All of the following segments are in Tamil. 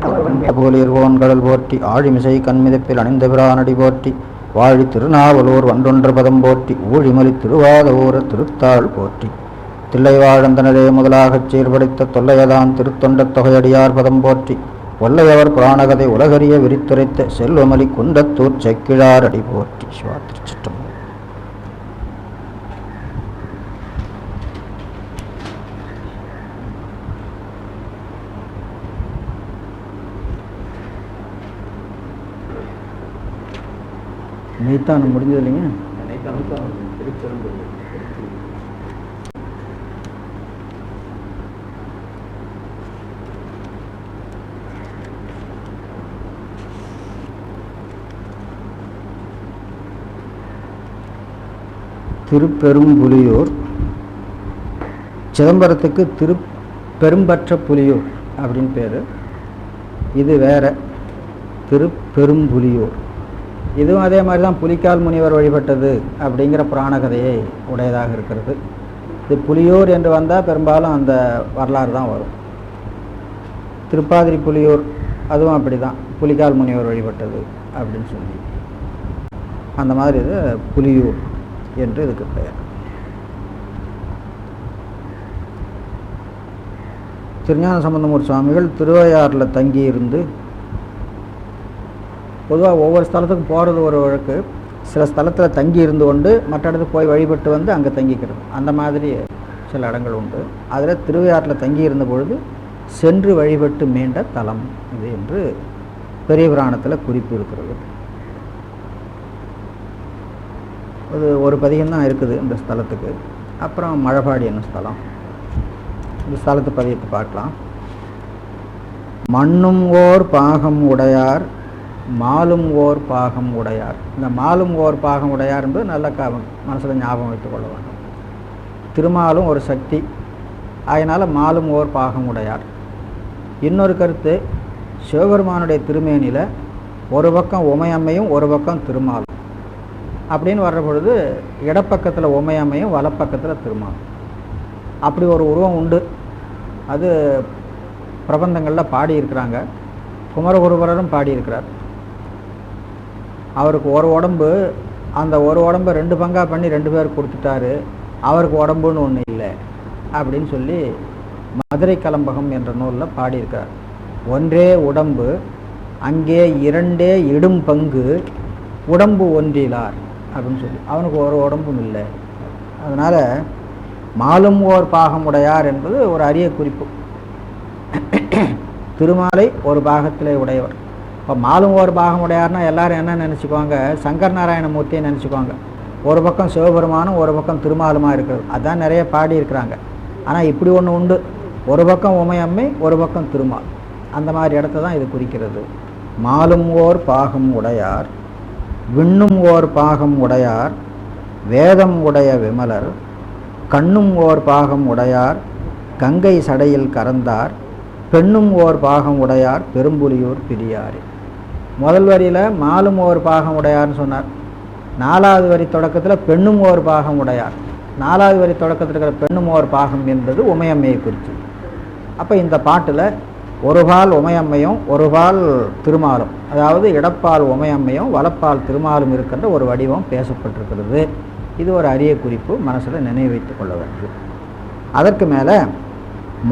போலியர்கோன் கடல் போற்றி ஆழிமிசை கண்மிதப்பில் அணிந்த பிரானடி போற்றி வாழி திருநாவலூர் வன்றொன்று பதம் போற்றி ஊழிமலி திருவாதூர திருத்தாள் போற்றி தில்லை வாழந்தனரே முதலாகச் சீர்படைத்த தொல்லையதான் திருத்தொண்ட தொகையடியார் பதம் போற்றி ஒல்லையவர் புராணகதை உலகறிய விரித்துரைத்த செல்வமலி குண்டத்தூர் செக்கிழார் அடி போற்றி. சிவா திருச்சிற்றம்பலம். நெய்த்தானம் முடிஞ்சது இல்லைங்க? திருப்பெரும்புலியூர், சிதம்பரத்துக்கு திருப்பெரும்பற்ற புலியூர் அப்படின்னு பேர். இது வேற திருப்பெரும்புலியூர். இதுவும் அதே மாதிரி தான் புலிக்கால் முனிவர் வழிபட்டது அப்படிங்கிற புராண கதையை உடையதாக இருக்கிறது. இது புலியூர் என்று வந்தால் பெரும்பாலும் அந்த வரலாறு தான் வரும். திருப்பாதிரி புலியூர் அதுவும் அப்படி தான், புலிக்கால் முனிவர் வழிபட்டது அப்படின்னு சொல்லி அந்த மாதிரி இது புலியூர் என்று இதுக்கு பெயர். திருஞான சம்பந்தமூர்த்தி சுவாமிகள் திருவையாறில் தங்கி இருந்து, பொதுவாக ஒவ்வொரு ஸ்தலத்துக்கும் போகிறது ஒரு வழக்கு. சில ஸ்தலத்தில் தங்கி இருந்து கொண்டு மற்ற இடத்துக்கு போய் வழிபட்டு வந்து அங்கே தங்கிக்கிறது, அந்த மாதிரி சில இடங்கள் உண்டு. அதில் திருவையாற்றில் தங்கி இருந்த பொழுது சென்று வழிபட்டு மீண்ட தலம் இது என்று பெரிய புராணத்தில் குறிப்பு இருக்கிறது. அது ஒரு பதிகம் இருக்குது இந்த ஸ்தலத்துக்கு. அப்புறம் மழபாடி என்ன ஸ்தலம், இந்த ஸ்தலத்து பதியத்தை பார்க்கலாம். மண்ணும் ஓர் பாகம் உடையார் மாலும் ஓர் பாகம் உடையார். இந்த மாலும் ஓர் பாகம் உடையார் என்பது நல்ல மனசில் ஞாபகம் வைத்துக் கொள்ள வேண்டும். திருமாலும் ஒரு சக்தி, அதனால் மாலும் ஓர் பாகம் உடையார். இன்னொரு கருத்து, சிவபெருமானுடைய திருமேனியில் ஒரு பக்கம் உமையம்மையும் ஒரு பக்கம் திருமாலும் அப்படின்னு வர்ற பொழுது இடப்பக்கத்தில் உமையம்மையும் வலப்பக்கத்தில் திருமாலும் அப்படி ஒரு உருவம் உண்டு. அது பிரபந்தங்களில் பாடியிருக்கிறாங்க. குமரகுருபரரும் பாடியிருக்கிறார். அவருக்கு ஒரு உடம்பு, அந்த ஒரு உடம்பை 2 பங்காக பண்ணி 2 பேர் கொடுத்துட்டாரு, அவருக்கு உடம்புன்னு ஒன்று இல்லை அப்படின்னு சொல்லி மதுரை கலம்பகம் என்ற நூலில் பாடியிருக்கார். ஒன்றே உடம்பு அங்கே 2 இடும் பங்கு உடம்பு ஒன்றிலார் அப்படின்னு சொல்லி அவனுக்கு ஒரு உடம்பும் இல்லை. அதனால் மாலும் ஓர் பாகம் உடையார் என்பது ஒரு அரிய குறிப்பு. திருமாலை ஒரு பாகத்திலே உடையவர். இப்போ மாலும் ஓர் பாகம் உடையார்னா எல்லாரும் என்ன நினச்சிக்குவாங்க, சங்கர் நாராயண மூர்த்தியை நினச்சிக்குவாங்க. ஒரு பக்கம் சிவபெருமானும் ஒரு பக்கம் திருமாலுமா இருக்கிறது, அதான் நிறைய பாடி இருக்கிறாங்க. ஆனால் இப்படி ஒன்று உண்டு, ஒரு பக்கம் உமையம்மை ஒரு பக்கம் திருமால், அந்த மாதிரி இடத்த தான் இது குறிக்கிறது. மாலும் ஓர் பாகம் உடையார் விண்ணும் ஓர் பாகம் உடையார் வேதம் உடைய விமலர் கண்ணும் ஓர் பாகம் உடையார் கங்கை சடையில் கறந்தார் பெண்ணும் ஓர் பாகம் உடையார் பெரும்புலியூர் பிரியாரே. முதல் வரியில் மாலும் ஓர் பாகம் உடையார்னு சொன்னார். 4வது வரி தொடக்கத்தில் பெண்ணும் ஓர் பாகம் உடையார். 4வது வரி தொடக்கத்தில் இருக்கிற பெண்ணும் ஓர் பாகம் என்பது உமையம்மையை குறித்து. அப்போ இந்த பாட்டில் ஒரு பால் உமையம்மையும் ஒரு பால் திருமாலும், அதாவது இடப்பால் உமையம்மையும் வலப்பால் திருமாலும் இருக்கின்ற ஒரு வடிவம் பேசப்பட்டிருக்கிறது. இது ஒரு அரிய குறிப்பு, மனசில் நினைவு வைத்துக் கொள்ள வேண்டும். அதற்கு மேலே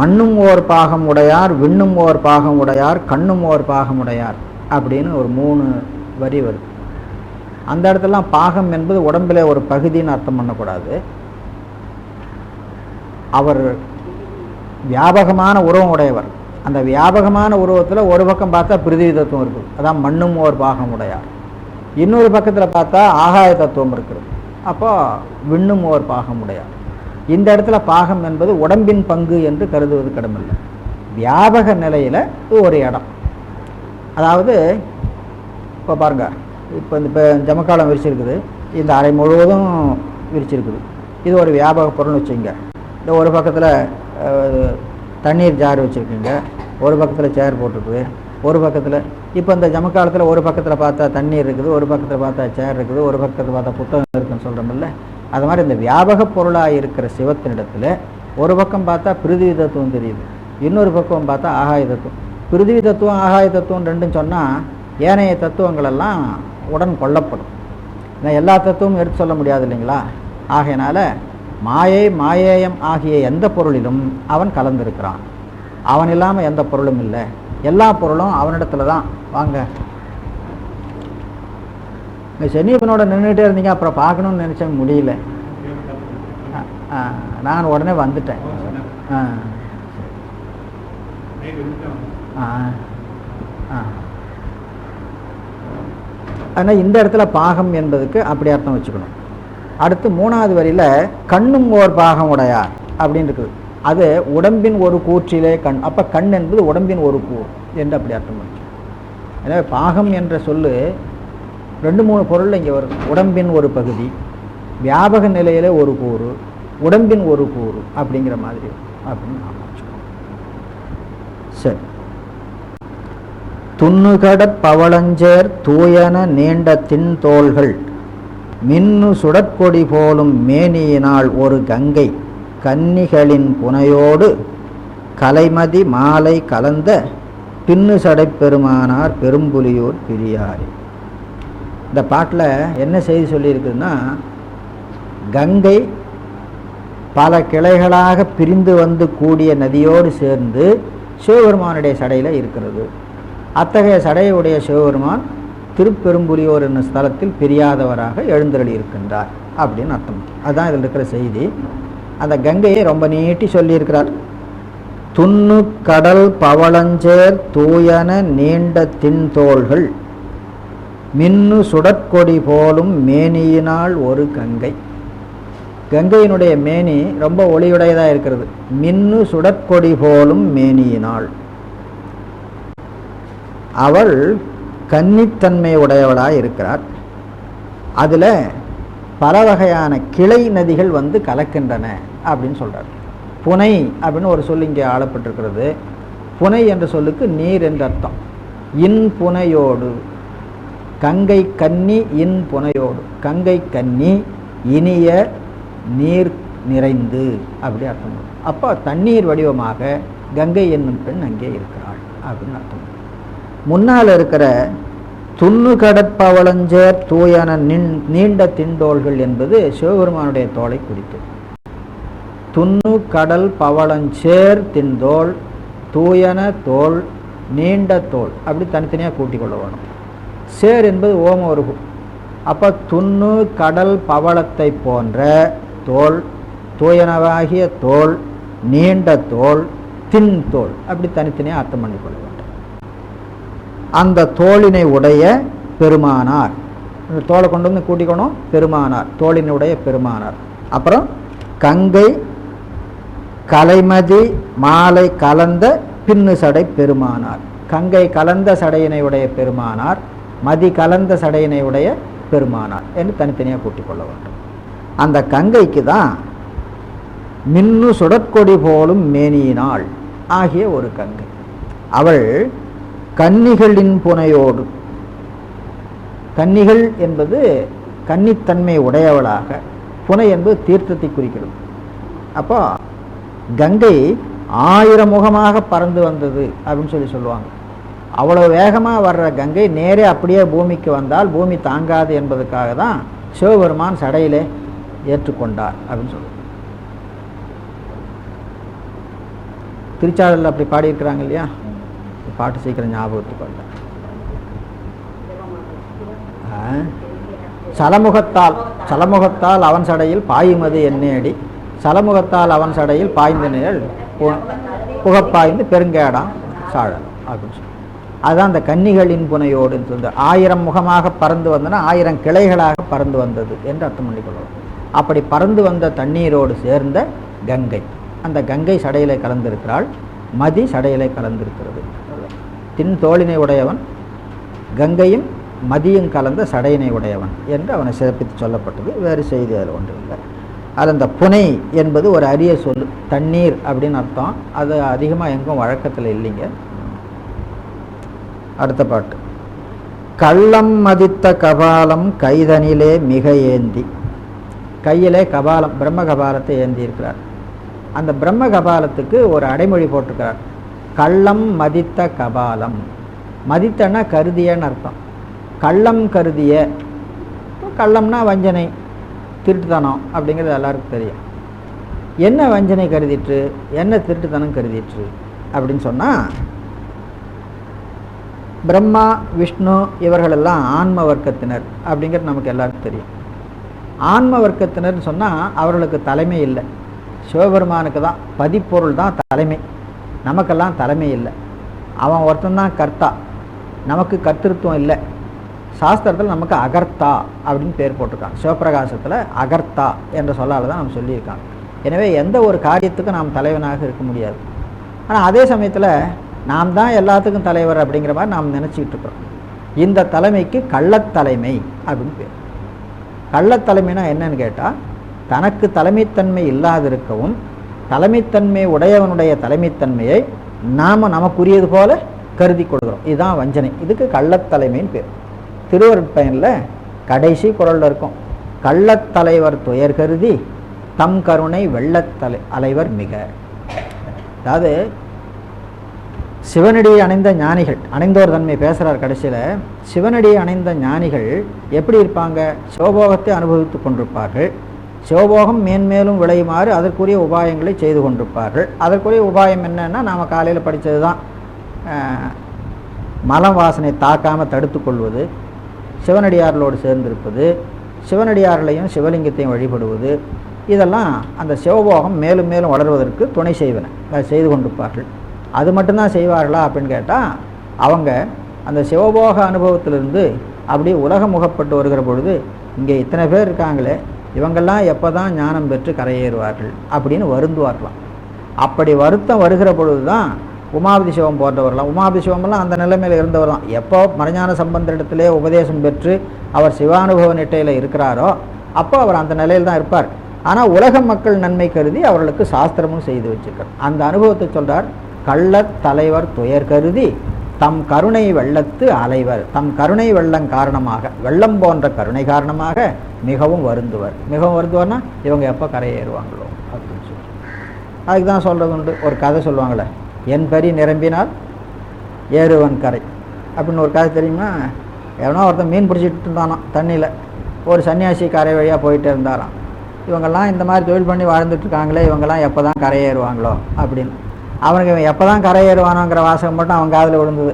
மண்ணும் ஓர் பாகம் உடையார் விண்ணும் ஓர் பாகம் உடையார் கண்ணும் ஓர் பாகம் உடையார் அப்படின்னு ஒரு 3 வரி வருது. அந்த இடத்துலாம் பாகம் என்பது உடம்பில் ஒரு பகுதின்னு அர்த்தம் பண்ணக்கூடாது. அவர் வியாபகமான உருவம் உடையவர். அந்த வியாபகமான உருவத்தில் ஒரு பக்கம் பார்த்தா பிருதிவி தத்துவம் இருக்குது, அதான் மண்ணும் ஓர் பாகம் உடையார். இன்னொரு பக்கத்தில் பார்த்தா ஆகாய தத்துவம் இருக்கிறது, அப்போ விண்ணும் ஓர் பாகம் உடையார். இந்த இடத்துல பாகம் என்பது உடம்பின் பங்கு என்று கருதுவது கடமில்லை. வியாபக நிலையில் ஒரு இடம், அதாவது இப்போ பாருங்க, இப்போ ஜமக்காலம் விரிச்சிருக்குது, இந்த அறை முழுவதும் விரிச்சிருக்குது. இது ஒரு வியாபக பொருள்னு வச்சுங்க. இந்த ஒரு பக்கத்தில் தண்ணீர் ஜார் வச்சுருக்குங்க, ஒரு பக்கத்தில் சேர் போட்டிருக்குது, ஒரு பக்கத்தில் இப்போ இந்த ஜமக்காலத்தில் ஒரு பக்கத்தில் பார்த்தா தண்ணீர் இருக்குது, ஒரு பக்கத்தில் பார்த்தா சேர் இருக்குது, ஒரு பக்கத்தில் பார்த்தா புத்தகம் இருக்குன்னு சொல்கிறோமில்ல. அது மாதிரி இந்த வியாபக பொருளாக இருக்கிற சிவத்தினிடத்தில் ஒரு பக்கம் பார்த்தா பிருதிவி தத்துவம் தெரியுது, இன்னொரு பக்கம் பார்த்தா ஆகாய தத்துவம். பிருதிவி தத்துவம் ஆகாய தத்துவம் ரெண்டும் சொன்னால் ஏனைய தத்துவங்கள் எல்லாம் உடன் கொள்ளப்படும். ஏன்னா எல்லா தத்துவமும் எடுத்து சொல்ல முடியாது இல்லைங்களா. ஆகையினால மாயை மாயேயம் ஆகிய எந்த பொருளிலும் அவன் கலந்திருக்கிறான். அவன் இல்லாமல் எந்த பொருளும் இல்லை. எல்லா பொருளும் அவனிடத்துல தான். வாங்க, சென்னியப்பனோட நின்றுட்டே இருந்தீங்க, அப்புறம் பார்க்கணும்னு நினச்சேன், முடியல. நான் உடனே வந்துட்டேன். ஆனால் இந்த இடத்துல பாகம் என்பதுக்கு அப்படி அர்த்தம் வச்சுக்கணும். அடுத்து 3வது வரியில் கண்ணும் ஓர் பாகம் உடையார் அப்படின்னு இருக்குது. அது உடம்பின் ஒரு கூற்றிலே கண். அப்போ கண் என்பது உடம்பின் ஒரு கூர் என்று அப்படி அர்த்தம் வச்சு. எனவே பாகம் என்ற சொல்லு 2-3 பொருள் இங்கே வருது. உடம்பின் ஒரு பகுதி, வியாபக நிலையில ஒரு கூறு, உடம்பின் ஒரு கூறு அப்படிங்கிற மாதிரி அப்படின்னு நாம் வச்சுக்கோம். சரி. துண்ணுகடற் பவளஞ்சேர் தூயன நீண்ட தின்தோள்கள் மின்னு சுடற்கொடி போலும் மேனியினால் ஒரு கங்கை கன்னிகளின் புனையோடு கலைமதி மாலை கலந்த பின்னு சடைப் பெருமானார் பெரும்புலியூர் பிரியாரி. இந்த பாட்டில் என்ன செய்தி சொல்லியிருக்குதுன்னா, கங்கை பல கிளைகளாக பிரிந்து வந்து கூடிய நதியோடு சேர்ந்து சிவபெருமானுடைய சடையில் இருக்கிறது. அத்தகைய சடையுடைய சிவபெருமான் திருப்பெரும்புலியூர் என்னும் ஸ்தலத்தில் பிரியாதவராக எழுந்தருளி இருக்கின்றார் அப்படின்னு அர்த்தம். அதுதான் இதில் இருக்கிற செய்தி. அந்த கங்கையை ரொம்ப நீட்டி சொல்லியிருக்கிறார். துண்ணு கடல் பவளஞ்சேர் தூயன நீண்ட தின்தோள்கள் மின்னு சுடற்கொடி போலும் மேனியினால் ஒரு கங்கை. கங்கையினுடைய மேனி ரொம்ப ஒளியுடையதாக இருக்கிறது. மின்னு சுடற்கொடி போலும் மேனியினால் அவள் கன்னித்தன்மை உடையவளாக இருக்கிறார். அதில் பல வகையான கிளை நதிகள் வந்து கலக்கின்றன அப்படின்னு சொல்கிறார். புனை அப்படின்னு ஒரு சொல் இங்கே ஆளப்பட்டிருக்கிறது. புனை என்ற சொல்லுக்கு நீர் என்ற அர்த்தம். இன் புனையோடு கங்கை கன்னி இன் புனையோடு, கங்கை கன்னி இனிய நீர் நிறைந்து அப்படி அர்த்தம். அப்போ தண்ணீர் வடிவமாக கங்கை என்னும் பெண் அங்கே இருக்கிறாள் அப்படின்னு அர்த்தம். முன்னால் இருக்கிற துண்ணு கடற்பவளஞ்சேர் தூயன நீண்ட திண்டோள்கள் என்பது சிவபெருமானுடைய தோளை குறித்து. துண்ணு கடல் பவளஞ்சேர் திண்டோள் தூயன தோள் நீண்ட தோள் அப்படி தனித்தனியாக கூட்டிக் கொள்ள வேணும். சேர் என்பது ஓம உருகு. அப்போ துண்ணு கடல் பவளத்தை போன்ற தோல், தூயனவாகிய தோல், நீண்ட தோல், தின் தோல் அப்படி தனித்தனியாக அர்த்தம் பண்ணிக்கொள்ள வேண்டும். அந்த தோளினை உடைய பெருமானார், தோளை கொண்டு வந்து கூட்டிக்கணும், பெருமானார் தோளினுடைய பெருமானார். அப்புறம் கங்கை கலைமதி மாலை கலந்த பின்னு சடை பெருமானார். கங்கை கலந்த சடையினை உடைய பெருமானார், மதி கலந்த சடையினை உடைய பெருமானார் என்று தனித்தனியாக கூட்டிக் கொள்ள வேண்டும். அந்த கங்கைக்கு தான் மின்னு சுடற்கொடி போலும் மேனியினாள் ஆகிய ஒரு கங்கை. அவள் கன்னிகளின் புனையோடு, கன்னிகள் என்பது கன்னித்தன்மை உடையவளாக, புனை என்பது தீர்த்தத்தை குறிக்கிறது. அப்போ கங்கை 1000 முகமாக பறந்து வந்தது அப்படின்னு சொல்லுவாங்க. அவ்வளோ வேகமாக வர்ற கங்கை நேரே அப்படியே பூமிக்கு வந்தால் பூமி தாங்காது என்பதற்காக தான் சிவபெருமான் சடையிலே ஏற்றுக்கொண்டார் அப்படின்னு சொல்லுவாங்க. திருச்சாடலில் அப்படி பாடியிருக்கிறாங்க இல்லையா, பாட்டு சீக்கிரம் ஞாபகத்துக்கு வந்த. சலமுகத்தால் அவன் சடையில் பாயுமது என்னேடி, சலமுகத்தால் அவன் சடையில் பாய்ந்த நிழல் புகப்பாய்ந்து பெருங்கேடாம் சாழல் அப்படின்னு சொல்லி. அதுதான் அந்த கன்னிகளின் புனையோடு சொல்லுது. 1000 முகமாக பறந்து வந்தனா 1000 கிளைகளாக பறந்து வந்தது என்று அர்த்தம் பண்ணிக்கொள்வோம். அப்படி பறந்து வந்த தண்ணீரோடு சேர்ந்த கங்கை, அந்த கங்கை சடையிலே கலந்திருக்கிறாள், மதி சடையிலே கலந்திருக்கிறது. தின் தோளினை உடையவன், கங்கையும் மதியும் கலந்த சடையினை உடையவன் என்று அவனை சிறப்பித்து சொல்லப்பட்டது. வேறு செய்தி அதில் ஒன்று இல்லை. அது அந்த புனை என்பது ஒரு அரிய சொல், தண்ணீர் அப்படின்னு அர்த்தம். அது அதிகமாக எங்கும் வழக்கத்தில் இல்லைங்க. அடுத்த பாட்டு. கள்ளம் மதித்த கபாலம் கைதனிலே மிக ஏந்தி, கையிலே கபாலம் பிரம்ம கபாலத்தை ஏந்தி இருக்கிறார். அந்த பிரம்ம கபாலத்துக்கு ஒரு அடைமொழி போட்டிருக்கிறார். கள்ளம் மதித்த கபாலம். மதித்தன்னா கருதியன்னு அர்த்தம். கள்ளம் கருதிய, கள்ளம்னா வஞ்சனை, திருட்டுத்தனம் அப்படிங்கிறது எல்லாருக்கும் தெரியும். என்ன வஞ்சனை கருதிற்று, என்ன திருட்டுத்தனம் கருதிற்று அப்படின்னு சொன்னால், பிரம்மா விஷ்ணு இவர்களெல்லாம் ஆன்ம வர்க்கத்தினர் அப்படிங்கிறது நமக்கு எல்லாருக்கும் தெரியும். ஆன்ம வர்க்கத்தினர்னு சொன்னால் அவர்களுக்கு தலைமை இல்லை. சிவபெருமானுக்கு தான் பதிப்பொருள் தான் தலைமை, நமக்கெல்லாம் தலைமை இல்லை. அவன் ஒருத்தந்தான் கர்த்தா, நமக்கு கர்த்திருவம் இல்லை. சாஸ்திரத்தில் நமக்கு அகர்த்தா அப்படின்னு பேர் போட்டிருக்காங்க. சிவபிரகாசத்தில் அகர்த்தா என்ற சொல்லால் தான் நம்ம சொல்லியிருக்காங்க. எனவே எந்த ஒரு காரியத்துக்கும் நாம் தலைவனாக இருக்க முடியாது. ஆனால் அதே சமயத்தில் நாம் தான் எல்லாத்துக்கும் தலைவர் அப்படிங்கிற மாதிரி நாம் நினச்சிக்கிட்டு இருக்கிறோம். இந்த தலைமைக்கு கள்ளத்தலைமை அப்படின்னு பேர். கள்ளத்தலைமைனா என்னன்னு கேட்டால், தனக்கு தலைமைத்தன்மை இல்லாதிருக்கவும் தலைமைத்தன்மை உடையவனுடைய தலைமைத்தன்மையை நாம் நமக்குரியது போல கருதி கொள்கிறோம். இதுதான் வஞ்சனை. இதுக்கு கள்ளத்தலைமைன்னு பேர். திருவருட்பயனில் கடைசி குறளில் இருக்கும், கள்ளத்தலைவர் துயர் கருதி தம் கருணை வெள்ளத்தலை அலைவர் மிக. அதாவது சிவனடியை அணைந்த ஞானிகள், அணைந்தோர் தன்மை பேசுகிறார் கடைசியில். சிவனடியை அணைந்த ஞானிகள் எப்படி இருப்பாங்க? சிவபோகத்தை அனுபவித்து கொண்டிருப்பார்கள். சிவபோகம் மேன்மேலும் விளையுமாறு அதற்குரிய உபாயங்களை செய்து கொண்டிருப்பார்கள். அதற்குரிய உபாயம் என்னன்னா, நாம் காலையில் படித்தது தான். மலம் வாசனை தாக்காமல் தடுத்து கொள்வது, சிவனடியார்களோடு சேர்ந்திருப்பது, சிவனடியார்களையும் சிவலிங்கத்தையும் வழிபடுவது, இதெல்லாம் அந்த சிவபோகம் மேலும் மேலும் வளர்வதற்கு துணை செய்து கொண்டிருப்பார்கள். அது மட்டும்தான் செய்வார்களா அப்படின்னு கேட்டால், அவங்க அந்த சிவபோக அனுபவத்திலிருந்து அப்படியே உலகமுகப்பட்டு வருகிற பொழுது, இங்கே இத்தனை பேர் இருக்காங்களே, இவங்கெல்லாம் எப்போ தான் ஞானம் பெற்று கரையேறுவார்கள் அப்படின்னு வருந்துவார்களாம். அப்படி வருத்தம் வருகிற பொழுது தான் உமாபதி சிவம் போன்றவர்களாம். உமாபதி சிவமெல்லாம் அந்த நிலைமையில் இருந்தவர் தான். எப்போ மறைஞான சம்பந்தரிடத்திலே உபதேசம் பெற்று அவர் சிவானுபவ நிட்டையில் இருக்கிறாரோ அப்போ அவர் அந்த நிலையில் தான் இருப்பார். ஆனால் உலக மக்கள் நன்மை கருதி அவர்களுக்கு சாஸ்திரமும் செய்து வச்சிருக்கார். அந்த அனுபவத்தை சொல்கிறார், கள்ளத் தலைவர் துயர் கருதி தம் கருணை வெள்ளத்து அலைவர். தம் கருணை வெள்ளம் காரணமாக, வெள்ளம் போன்ற கருணை காரணமாக மிகவும் வருந்துவர். மிகவும் வருந்துவர்னா இவங்க எப்போ கரையேறுவாங்களோ அப்படின்னு சொல்லி அதுக்கு தான் சொல்கிறது உண்டு. ஒரு கதை சொல்லுவாங்களே, என் பரி நிரம்பினால் ஏறுவன் கரை அப்படின்னு ஒரு கதை தெரியுமா? எவனோ ஒருத்தன் மீன் பிடிச்சிட்டு இருந்தானோ தண்ணியில், ஒரு சன்னியாசி கரை வழியாக போயிட்டே இருந்தாராம். இவங்கெல்லாம் இந்த மாதிரி தொழில் பண்ணி வாழ்ந்துட்டுருக்காங்களே, இவங்கெல்லாம் எப்போ தான் கரையேறுவாங்களோ அப்படின்னு. அவனுக்கு இவன் எப்போ தான் கரையேறுவானோங்கிற வாசகம் மட்டும் அவன் காதில் விழுந்தது.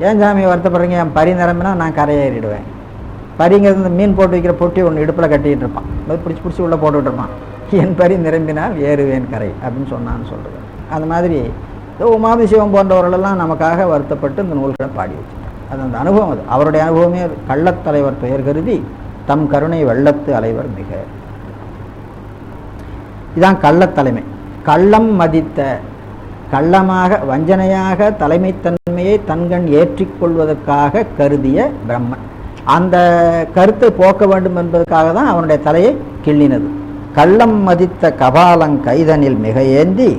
ஏன் சாமி வருத்தப்படுறீங்க? என் பரி நிரம்பினா நான் கரையேறிடுவேன். பரிங்கிறது இந்த மீன் போட்டு வைக்கிற பொட்டி ஒன்று இடுப்பில் கட்டிகிட்டு இருப்பான், பிடிச்சி உள்ளே போட்டுக்கிட்டு இருப்பான். என் பரி நிரம்பினால் ஏறுவேன் கரை அப்படின்னு சொன்னான்னு சொல்கிறது. அந்த மாதிரி உமாபதி சிவம் போன்றவர்களெல்லாம் நமக்காக வருத்தப்பட்டு இந்த நூல்களை பாடி வச்சுட்டாங்க. அது அந்த அனுபவம், அது அவருடைய அனுபவமே. அது கள்ளத்தலைவர் துயர் கருதி தம் கருணை வெள்ளத்து அலைவர் மிக. இதான் கள்ளத்தலைமை. கள்ளம் மதித்த, கள்ளமாக வஞ்சனையாக தலைமைத்தன்மையை தன்கண் ஏற்றிக்கொள்வதற்காக கருதிய பிரம்மன். அந்த கருத்தை போக்க வேண்டும் என்பதற்காக தான் அவனுடைய தலையை கிள்ளினது. கள்ளம் மதித்த கபாலங் கைதனில் மிக ஏந்தி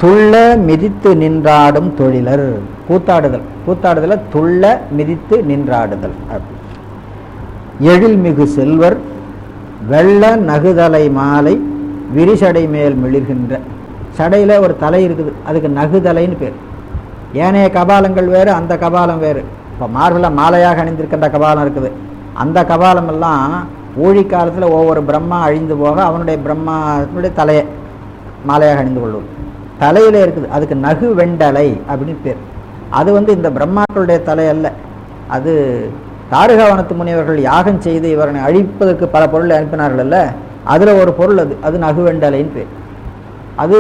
துள்ள மிதித்து நின்றாடும் தொழிலர். கூத்தாடுதல துள்ள மிதித்து நின்றாடுதல். எழில்மிகு செல்வர் வெள்ள நகுதலை மாலை விரிசடை மேல் மிளிர்கின்ற. சடையில் ஒரு தலை இருக்குது, அதுக்கு நகுதலைன்னு பேர். ஏனைய கபாலங்கள் வேறு, அந்த கபாலம் வேறு. இப்போ மார்பில் மாலையாக அணிந்திருக்கின்ற கபாலம் இருக்குது. அந்த கபாலம் எல்லாம் ஊழி காலத்தில் ஒவ்வொரு பிரம்மா அழிந்து போக அவனுடைய பிரம்மாவுடைய தலையை மாலையாக அணிந்து கொள்வது. தலையில் இருக்குது, அதுக்கு நகு வெண்டலை அப்படின்னு பேர். அது இந்த பிரம்மாக்களுடைய தலை அல்ல. அது தாருகாவனத்து முனிவர்கள் யாகம் செய்து இவரை அழிப்பதற்கு பல பொருளை அனுப்பினார்கள் அல்ல, அதில் ஒரு பொருள் அது நகு வெண்டலைன்னு பேர். அது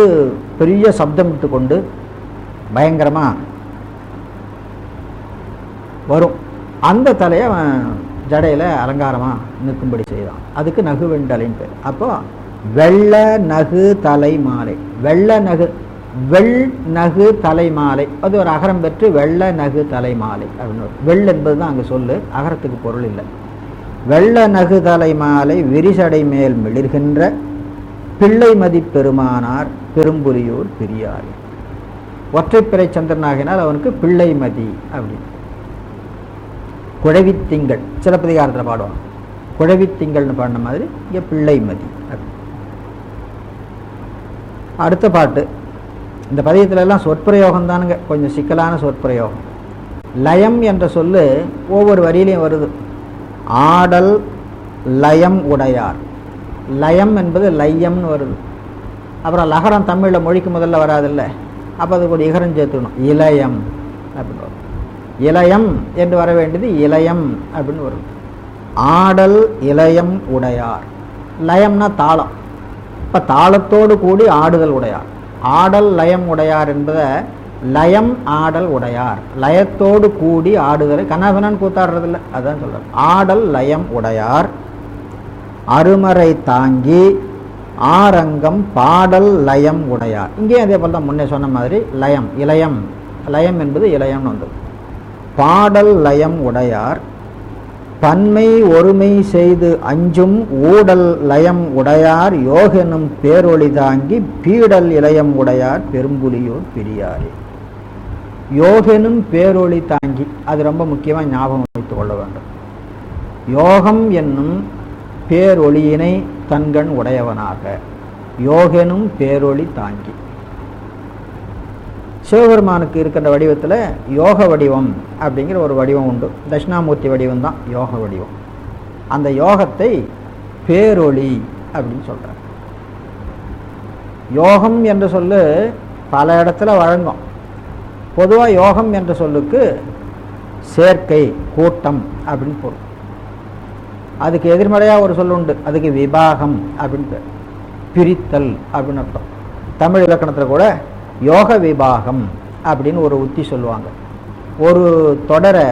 பெரிய சப்தம் விட்டு கொண்டு பயங்கரமாக வரும். அந்த தலையை அவன் ஜடையில் அலங்காரமாக நிற்கும்படி செய்தான். அதுக்கு நகு வெண்டலைன்னு பேர். அப்போ வெள்ள நகு தலை மாலை, வெள்ள நகு, வெள் நகு தலை மாலை, அது ஒரு அகரம் பெற்று வெள்ள நகு தலை மாலை அப்படின்னு. வெள் என்பது தான் அங்கே சொல்லு, அகரத்துக்கு பொருள் இல்லை. வெள்ள நகு தலை மாலை விரிசடை மேல் மிளிர்கின்ற பிள்ளை மதி பெருமானார் பெரும்புலியூர் பெரியார். ஒற்றைப்பிறை சந்திரனாகினால் அவனுக்கு பிள்ளை மதி அப்படின்னு. குழவித்திங்கள் சிலப்பதிகாரத்தில் பாடுவான். குழவித்திங்கள்னு பாடின மாதிரி இங்கே பிள்ளை மதி. அடுத்த பாட்டு இந்த பதியத்திலெல்லாம் சொற்பிரயோகம் தானுங்க, கொஞ்சம் சிக்கலான சொற்பிரயோகம். லயம் என்ற சொல்லு ஒவ்வொரு வரியிலையும் வருது. ஆடல் லயம் உடையார். லயம் என்பது லையம்னு வருது. அப்புறம் லகரம் தமிழில் மொழிக்கு முதல்ல வராதில்ல, அப்போ அதுக்கு ஒரு இகரம் சேர்த்துக்கணும், இளையம் அப்படின்னு வரும். இளையம் என்று வர வேண்டியது இளையம் அப்படின்னு வரும். ஆடல் இளையம் உடையார். லயம்னா தாளம். இப்போ தாளத்தோடு கூடி ஆடுதல் உடையார். ஆடல் லயம் உடையார் என்பதை லயம் ஆடல் உடையார், லயத்தோடு கூடி ஆடுதல். கண்ணாபின்னான்னு கூத்தாடுறதில்ல, அதான் சொல்கிறார். ஆடல் லயம் உடையார் அருமறை தாங்கி ஆரங்கம் பாடல் லயம் உடையார். இங்கேயும் அதே போல் தான் முன்னே சொன்ன மாதிரி லயம் இளையம், லயம் என்பது இளையம்னு வந்தது. பாடல் லயம் உடையார் பன்மை ஒருமை செய்து அஞ்சும் ஊடல் லயம் உடையார் யோகெனும் பேரொளி தாங்கி பீடல் இளையம் உடையார் பெரும்புலியூர் பெரியாரே. யோகெனும் பேரொளி தாங்கி, அது ரொம்ப முக்கியமாக ஞாபகம் வைத்துக் கொள்ள வேண்டும். யோகம் என்னும் பேரொளியினை தன்கண் உடையவனாக, யோகெனும் பேரொளி தாங்கி. சிவபெருமானுக்கு இருக்கின்ற வடிவத்தில் யோக வடிவம் அப்படிங்கிற ஒரு வடிவம் உண்டு. தட்சிணாமூர்த்தி வடிவம் தான் யோக வடிவம். அந்த யோகத்தை பேரொளி அப்படின்னு சொல்கிறார். யோகம் என்ற சொல்லு பல இடத்துல வழங்கும். பொதுவாக யோகம் என்ற சொல்லுக்கு சேர்க்கை, கூட்டம் அப்படின்னு பொருள். அதுக்கு எதிர்மறையாக ஒரு சொல் உண்டு, அதுக்கு விபாகம் அப்படின்னு, பிரித்தல் அப்படின்னு அர்த்தம். தமிழ் இலக்கணத்தில் கூட யோக விபாகம் அப்படின்னு ஒரு உத்தி சொல்லுவாங்க. ஒரு தொடரை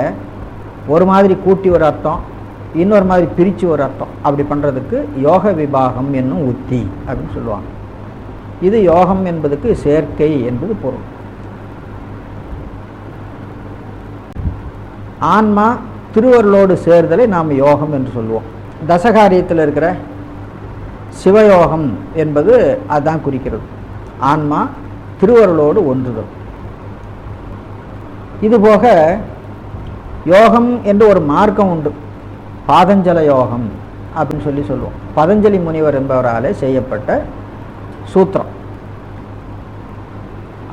ஒரு மாதிரி கூட்டி ஒரு அர்த்தம், இன்னொரு மாதிரி பிரித்து ஒரு அர்த்தம், அப்படி பண்ணுறதுக்கு யோக விபாகம் என்னும் உத்தி அப்படின்னு சொல்லுவாங்க. இது யோகம் என்பதுக்கு சேர்க்கை என்பது பொருள். ஆன்மா திருவருளோடு சேர்தலை நாம் யோகம் என்று சொல்லுவோம். தசகாரியத்தில் இருக்கிற சிவயோகம் என்பது அதான் குறிக்கிறது. ஆன்மா திருவருளோடு ஒன்றுதல். இதுபோக யோகம் என்று ஒரு மார்க்கம் உண்டு, பாதஞ்சல யோகம் அப்படின்னு சொல்லுவோம். பதஞ்சலி முனிவர் என்பவராலே செய்யப்பட்ட சூத்திரம்.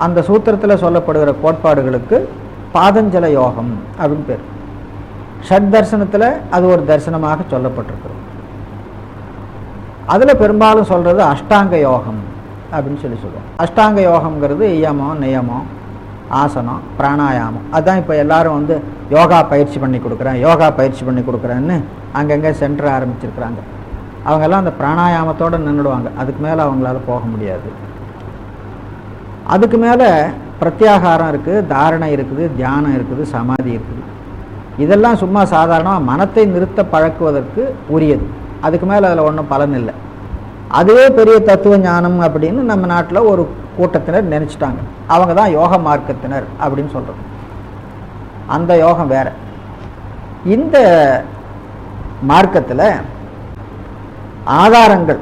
அந்த சூத்திரத்தில் சொல்லப்படுகிற கோட்பாடுகளுக்கு பாதஞ்சல யோகம் அப்படின்னு பேர். ஷட் தர்சனத்தில் அது ஒரு தரிசனமாக சொல்லப்பட்டிருக்கிறது. அதில் பெரும்பாலும் சொல்கிறது அஷ்டாங்க யோகம் அப்படின்னு சொல்லுவோம். அஷ்டாங்க யோகம்ங்கிறது யமம், நியமம், ஆசனம், பிராணாயாமம். அதுதான் இப்போ எல்லாரும் யோகா பயிற்சி பண்ணி கொடுக்குறேன், யோகா பயிற்சி பண்ணி கொடுக்குறேன்னு அங்கங்கே சென்டர் ஆரம்பிச்சிருக்கிறாங்க. அவங்கெல்லாம் அந்த பிராணாயாமத்தோடு நின்றுடுவாங்க. அதுக்கு மேலே அவங்களால போக முடியாது. அதுக்கு மேலே பிரத்யாகாரம் இருக்குது, தாரணை இருக்குது, தியானம் இருக்குது, சமாதி இருக்குது. இதெல்லாம் சும்மா சாதாரணமாக மனத்தை நிறுத்த பழக்குவதற்கு உரியது. அதுக்கு மேலே அதில் ஒன்றும் பலன் இல்லை. அதுவே பெரிய தத்துவ ஞானம் அப்படின்னு நம்ம நாட்டில் ஒரு கூட்டத்தினர் நினச்சிட்டாங்க. அவங்க தான் யோக மார்க்கத்தினர் அப்படின்னு சொல்கிறது. அந்த யோகம் வேற. இந்த மார்க்கத்தில் ஆதாரங்கள்,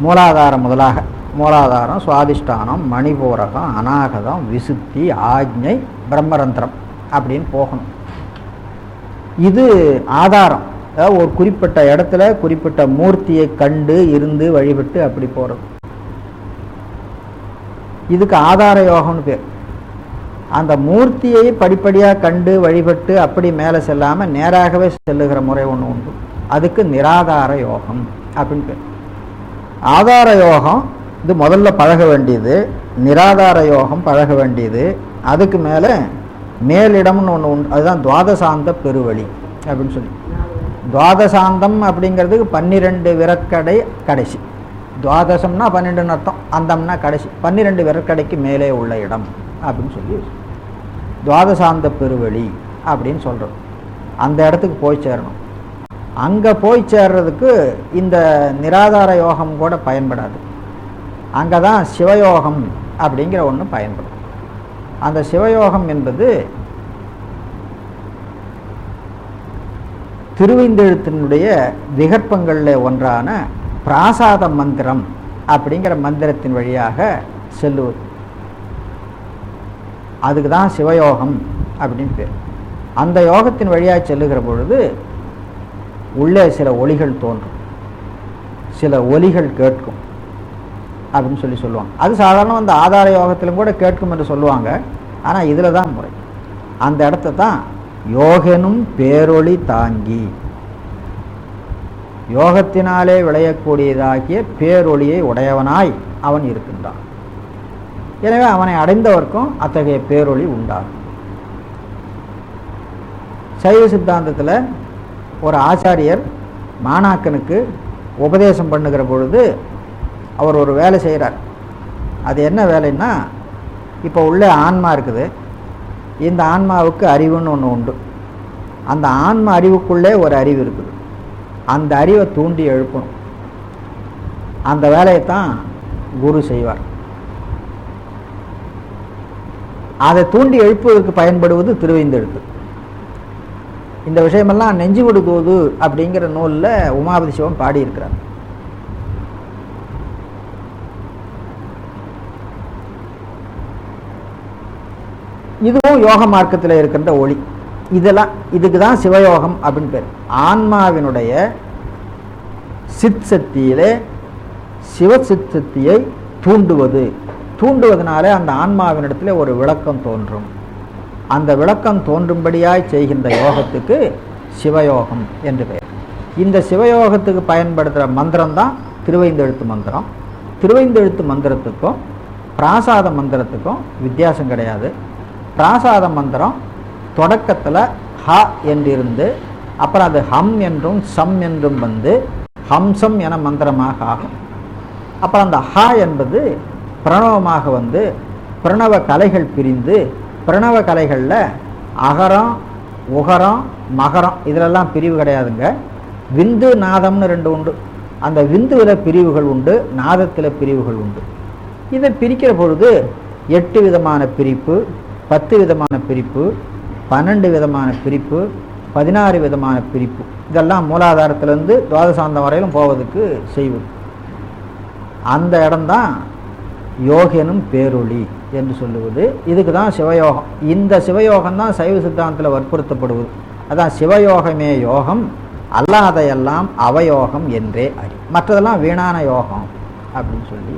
மூலாதாரம் முதலாக, மூலாதாரம், சுவாதிஷ்டானம், மணிபூரகம், அநாகதம், விசுத்தி, ஆக்ஞை, பிரம்மரந்திரம் அப்படின்னு போகணும். இது ஆதாரம். அதாவது ஒரு குறிப்பிட்ட இடத்துல குறிப்பிட்ட மூர்த்தியை கண்டு இருந்து வழிபட்டு அப்படி போகிறது. இதுக்கு ஆதார யோகம்னு பேர். அந்த மூர்த்தியை படிப்படியாக கண்டு வழிபட்டு அப்படி மேலே செல்லாமல் நேராகவே செல்லுகிற முறை ஒன்று உண்டு. அதுக்கு நிராதார யோகம் அப்படின்னு பேர். ஆதார யோகம் இது முதல்ல பழக வேண்டியது, நிராதார யோகம் பழக வேண்டியது. அதுக்கு மேலே மேலிடம்னு ஒன்று உண்டு, அதுதான் துவாதசாந்த பெருவழி அப்படின்னு சொல்லி. துவாதசாந்தம் அப்படிங்கிறதுக்கு 12 விரற்கடை கடைசி. துவாதசம்னா 12ன்னு அர்த்தம், அந்தம்னா கடைசி. 12 விரற்கடைக்கு மேலே உள்ள இடம் அப்படின்னு சொல்லி துவாதசாந்த பெருவழி அப்படின்னு சொல்கிறது. அந்த இடத்துக்கு போய் சேரணும். அங்கே போய் சேர்றதுக்கு இந்த நிராதார யோகம் கூட பயன்படாது. அங்கே தான் சிவயோகம் அப்படிங்கிற ஒன்று பயன்படும். அந்த சிவயோகம் என்பது திருவைந்தெழுத்தினுடைய விகற்பங்களில் ஒன்றான பிராசாத மந்திரம் அப்படிங்கிற மந்திரத்தின் வழியாக செல்லுவது. அதுக்கு தான் சிவயோகம் அப்படின்னு பேர். அந்த யோகத்தின் வழியாக செல்லுகிற பொழுது உள்ளே சில ஒலிகள் தோன்றும், சில ஒலிகள் கேட்கும். அப்படின்னு சொல்லுவாங்க. அது சாதாரண அந்த ஆதார யோகத்திலும் கூட கேட்கும் என்று சொல்லுவாங்க. ஆனால் இதில் தான் முறை. அந்த இடத்த தான் யோகனும் பேரொளி தாங்கி, யோகத்தினாலே விளையக்கூடியதாகிய பேரொளியை உடையவனாய் அவன் இருக்கின்றான். எனவே அவனை அடைந்தவர்க்கும் அத்தகைய பேரொளி உண்டாகும். சைவ சித்தாந்தத்தில் ஒரு ஆச்சாரியர் மாணாக்கனுக்கு உபதேசம் பண்ணுகிற பொழுது அவர் ஒரு வேலை செய்கிறார். அது என்ன வேலைன்னா, இப்போ உள்ள ஆன்மா இருக்குது, இந்த ஆன்மாவுக்கு அறிவுன்னு ஒன்று உண்டு. அந்த ஆன்மா அறிவுக்குள்ளே ஒரு அறிவு இருக்குது. அந்த அறிவை தூண்டி எழுப்பணும். அந்த வேலையை தான் குரு செய்வார். அதை தூண்டி எழுப்புவதற்கு பயன்படுவது திருவைந்தெழுத்து. இந்த விஷயமெல்லாம் நெஞ்சு விடுதோது அப்படிங்கிற நூலில் உமாபதி சிவம் பாடியிருக்கிறார். இதுவும் யோக மார்க்கத்தில் இருக்கின்ற ஒளி. இதுக்கு தான் சிவயோகம் அப்படின்னு பேர். ஆன்மாவினுடைய சித் சக்தியிலே சிவசித் சக்தியை தூண்டுவதனாலே அந்த ஆன்மாவினிடத்தில் ஒரு விளக்கம் தோன்றும். அந்த விளக்கம் தோன்றும்படியாய் செய்கின்ற யோகத்துக்கு சிவயோகம் என்று பெயர். இந்த சிவயோகத்துக்கு பயன்படுத்துகிற மந்திரம் தான் திருவைந்தெழுத்து மந்திரம். திருவைந்தெழுத்து மந்திரத்துக்கும் பிராசாத மந்திரத்துக்கும் வித்தியாசம் கிடையாது. பிராசாத மந்திரம் தொடக்கத்தில் ஹ என்றிருந்து அப்புறம் அது ஹம் என்றும் சம் என்றும் வந்து ஹம்சம் என மந்திரமாக ஆகும். அப்புறம் அந்த ஹ என்பது பிரணவமாக வந்து பிரணவ கலைகள் பிரிந்து, பிரணவ கலைகளில் அகரம் உகரம் மகரம் இதிலெல்லாம் பிரிவு கிடையாதுங்க. விந்து நாதம்னு ரெண்டு உண்டு. அந்த விந்துவில் பிரிவுகள் உண்டு, நாதத்தில் பிரிவுகள் உண்டு. இதை பிரிக்கிற பொழுது 8 விதமான பிரிப்பு, 10 விதமான பிரிப்பு, 12 விதமான பிரிப்பு, 16 விதமான பிரிப்பு, இதெல்லாம் மூலாதாரத்திலேருந்து துவாதசாந்தம் வரையிலும் போவதுக்கு செய்வது. அந்த இடம்தான் யோகனும் பேரொளி என்று சொல்லுவது. இதுக்கு தான் சிவயோகம். இந்த சிவயோகம் தான் சைவ சித்தாந்தத்தில் வற்புறுத்தப்படுவது. அதான் சிவயோகமே யோகம், அல்லாதையெல்லாம் அவயோகம் என்றே அறி, மற்றதெல்லாம் வீணான யோகம் அப்படின்னு சொல்லி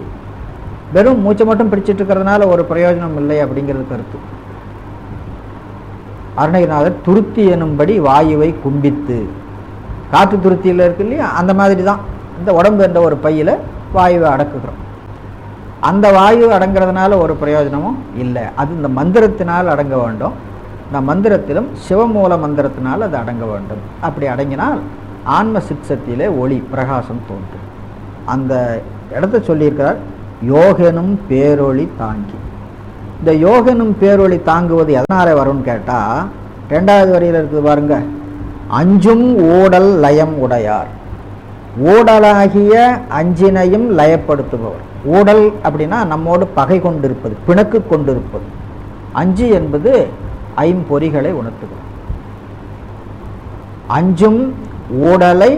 வெறும் மூச்சை மட்டும் பிடிச்சிட்டு இருக்கிறதுனால ஒரு பிரயோஜனம் இல்லை அப்படிங்கிறது கருத்து. அருணகிரிநாதர் துருத்தி எனும்படி வாயுவை கும்பித்து, காற்று துருத்தியில் இருக்கு இல்லையா, அந்த மாதிரி தான் இந்த உடம்பு என்ற ஒரு பையில் வாயுவை அடக்குகிறோம். அந்த வாயு அடங்கிறதுனால ஒரு பிரயோஜனமும் இல்லை. அது இந்த மந்திரத்தினால் அடங்க வேண்டும். இந்த மந்திரத்திலும் சிவமூல மந்திரத்தினால் அது அடங்க வேண்டும். அப்படி அடங்கினால் ஆன்ம சிற்சக்தியிலே ஒளி பிரகாசம் தோன்றும். அந்த இடத்த சொல்லியிருக்கிறார், யோகனும் பேரொளி தாங்கி. இந்த யோகனும் பேரொளி தாங்குவது எதனால வரும்னு கேட்டால், 2வது வரியில் இருக்குது பாருங்க, அஞ்சும் ஊடல் லயம் உடையார். ஊடலாகிய அஞ்சினையும் லயப்படுத்துபவர். ஊடல் அப்படின்னா நம்மோடு பகை கொண்டிருப்பது, பிணக்கு கொண்டிருப்பது. அஞ்சு என்பது ஐம்பொறிகளை உணர்த்துகிறது. அஞ்சும் ஊடலை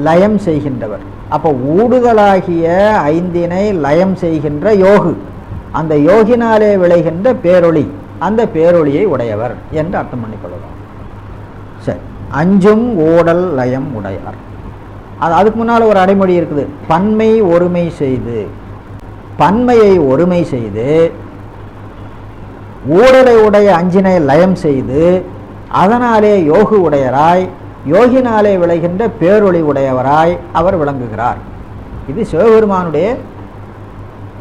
லயம் செய்கின்றவர். அப்போ ஊடுதலாகிய 5 லயம் செய்கின்ற யோகு, அந்த யோகினாலே விளைகின்ற பேரொளி, அந்த பேரொளியை உடையவர் என்று அர்த்தம் பண்ணிக்கொள்ளலாம். சரி, அஞ்சும் ஊடல் லயம் உடையார். அதுக்கு முன்னால் ஒரு அடைமொழி இருக்குது, பன்மை ஒருமை செய்து. பன்மையை ஒருமை செய்து ஊடலை உடைய 5 லயம் செய்து அதனாலே யோகு உடையராய், யோகினாலே விளைகின்ற பேரொளி உடையவராய் அவர் விளங்குகிறார். இது சிவபெருமானுடைய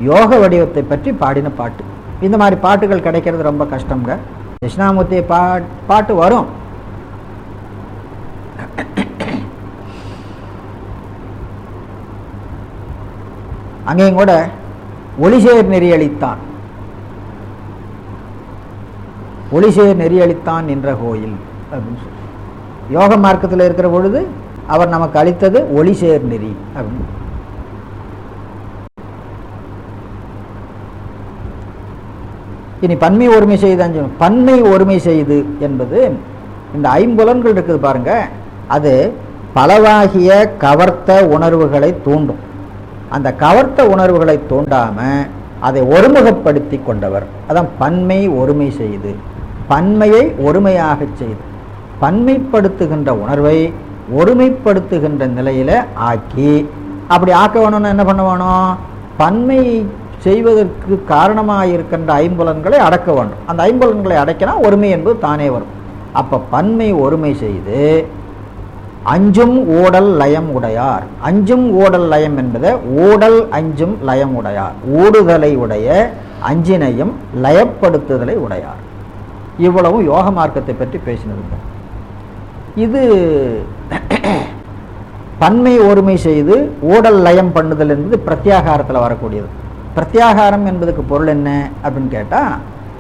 யோக வடிவத்தை பற்றி பாடின பாட்டு. இந்த மாதிரி பாட்டுகள் கிடைக்கிறது ரொம்ப கஷ்டங்க. தட்சிணாமூர்த்தி பாட்டு வரும். அங்கேயும் கூட ஒளிசேர் நெறியளித்தான், ஒளிசேர் நெறியளித்தான் என்ற கோயில் அப்படின்னு சொல்லி யோக மார்க்கத்தில் இருக்கிற பொழுது அவர் நமக்கு அளித்தது ஒளிசேர் நெறி அப்படின்னு. இனி பன்மை ஒருமை செய்து, பன்மை ஒருமை செய்து என்பது இந்த ஐம்புலன்கள் இருக்குது பாருங்க, அது பலவாகிய கவர்த்த உணர்வுகளை தூண்டும். அந்த கவர்த்த உணர்வுகளை தூண்டாம அதை ஒருமுகப்படுத்தி கொண்டவர். அதான் பன்மை ஒருமை செய்து, பன்மையை ஒருமையாக செய்து, பன்மைப்படுத்துகின்ற உணர்வை ஒருமைப்படுத்துகின்ற நிலையில ஆக்கி. அப்படி ஆக்க வேணும்னா என்ன பண்ண வேணும்? பன்மை செய்வதற்கு காரணமாக இருக்கின்ற ஐம்புலன்களை அடக்க வேண்டும். அந்த ஐம்புலன்களை அடக்கினா ஒருமை என்பது தானே வரும். அப்போ பன்மை ஒருமை செய்து அஞ்சும் ஓடல் லயம் உடையார். அஞ்சும் ஓடல் லயம் என்பதை ஓடல் அஞ்சும் லயம் உடையார். ஓடுதலை உடைய அஞ்சினையும் லயப்படுத்துதலை உடையார். இவ்வளவும் யோக மார்க்கத்தை பற்றி பேசினதுங்க. இது பன்மை ஒருமை செய்து ஓடல் லயம் பண்ணுதல் என்பது பிரத்யாகாரத்தில் வரக்கூடியது. பிரத்யாகாரம் என்பதுக்கு பொருள் என்ன அப்படின்னு கேட்டால்,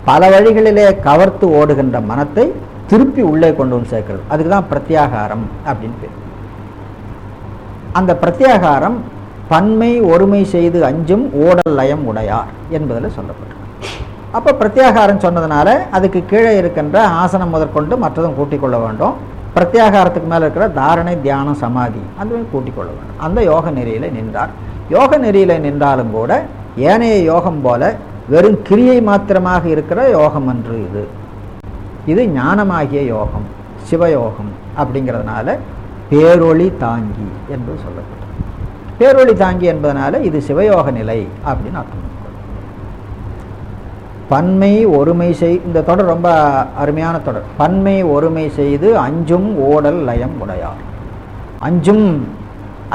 பல வழிகளிலே கவர்த்து ஓடுகின்ற மனத்தை திருப்பி உள்ளே கொண்டு வந்து சேர்க்கிறது. அதுக்கு தான் பிரத்யாகாரம் அப்படின்னு பேர். அந்த பிரத்யாகாரம் பன்மை ஒருமை செய்து அஞ்சும் ஓடல் லயம் உடையார் என்பதில் சொல்லப்பட்டிருக்கு. அப்போ பிரத்யாகாரம் சொன்னதுனால அதுக்கு கீழே இருக்கின்ற ஆசனம் முதற்கொண்டு மற்றதும் கூட்டிக் கொள்ள வேண்டும். பிரத்யாகாரத்துக்கு மேலே இருக்கிற தாரணை, தியானம், சமாதி அதுவும் கூட்டிக் கொள்ள வேண்டும். அந்த யோக நெறியில் நின்றார். யோக நெறியில் நின்றாலும் கூட ஏனைய யோகம் போல வெறும் கிரியை மாத்திரமாக இருக்கிற யோகம் அன்று இது. இது ஞானமாகிய யோகம், சிவயோகம். அப்படிங்கிறதுனால பேரொளி தாங்கி என்பது சொல்லப்பட்டது. பேரொளி தாங்கி என்பதனால இது சிவயோக நிலை அப்படின்னு அர்த்தம். பன்மை ஒருமை இந்த தொடர் ரொம்ப அருமையான தொடர். பன்மை ஒருமை செய்து அஞ்சும் ஓடல் லயம் உடையார்.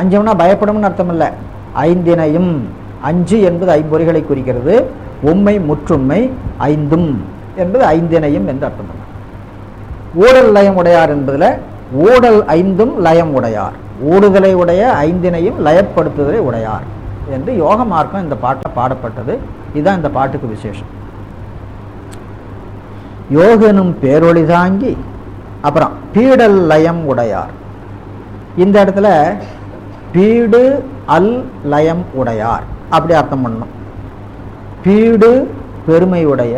அஞ்சும்னா பயப்படும்னு அர்த்தம் இல்லை. ஐந்தினையும், அஞ்சு என்பது ஐம்பொறிகளை குறிக்கிறது. உண்மை முற்றுண்மை ஐந்தும் என்பது ஐந்தினையும் என்று அர்த்தம். ஓடல் லயம் உடையார் என்பதில் ஓடல் ஐந்தும் லயம் உடையார், ஓடுதலை உடைய ஐந்தினையும் லயப்படுத்துதலை உடையார் என்று யோக மார்க்கம் இந்த பாட்டில் பாடப்பட்டது. இதுதான் இந்த பாட்டுக்கு விசேஷம். யோகனும் பேரொளி தாங்கி, அப்புறம் பீடல் லயம் உடையார். இந்த இடத்துல பீடு அல் லயம் உடையார் அப்படி அர்த்தம் பண்ணணும். பீடு பெருமையுடைய,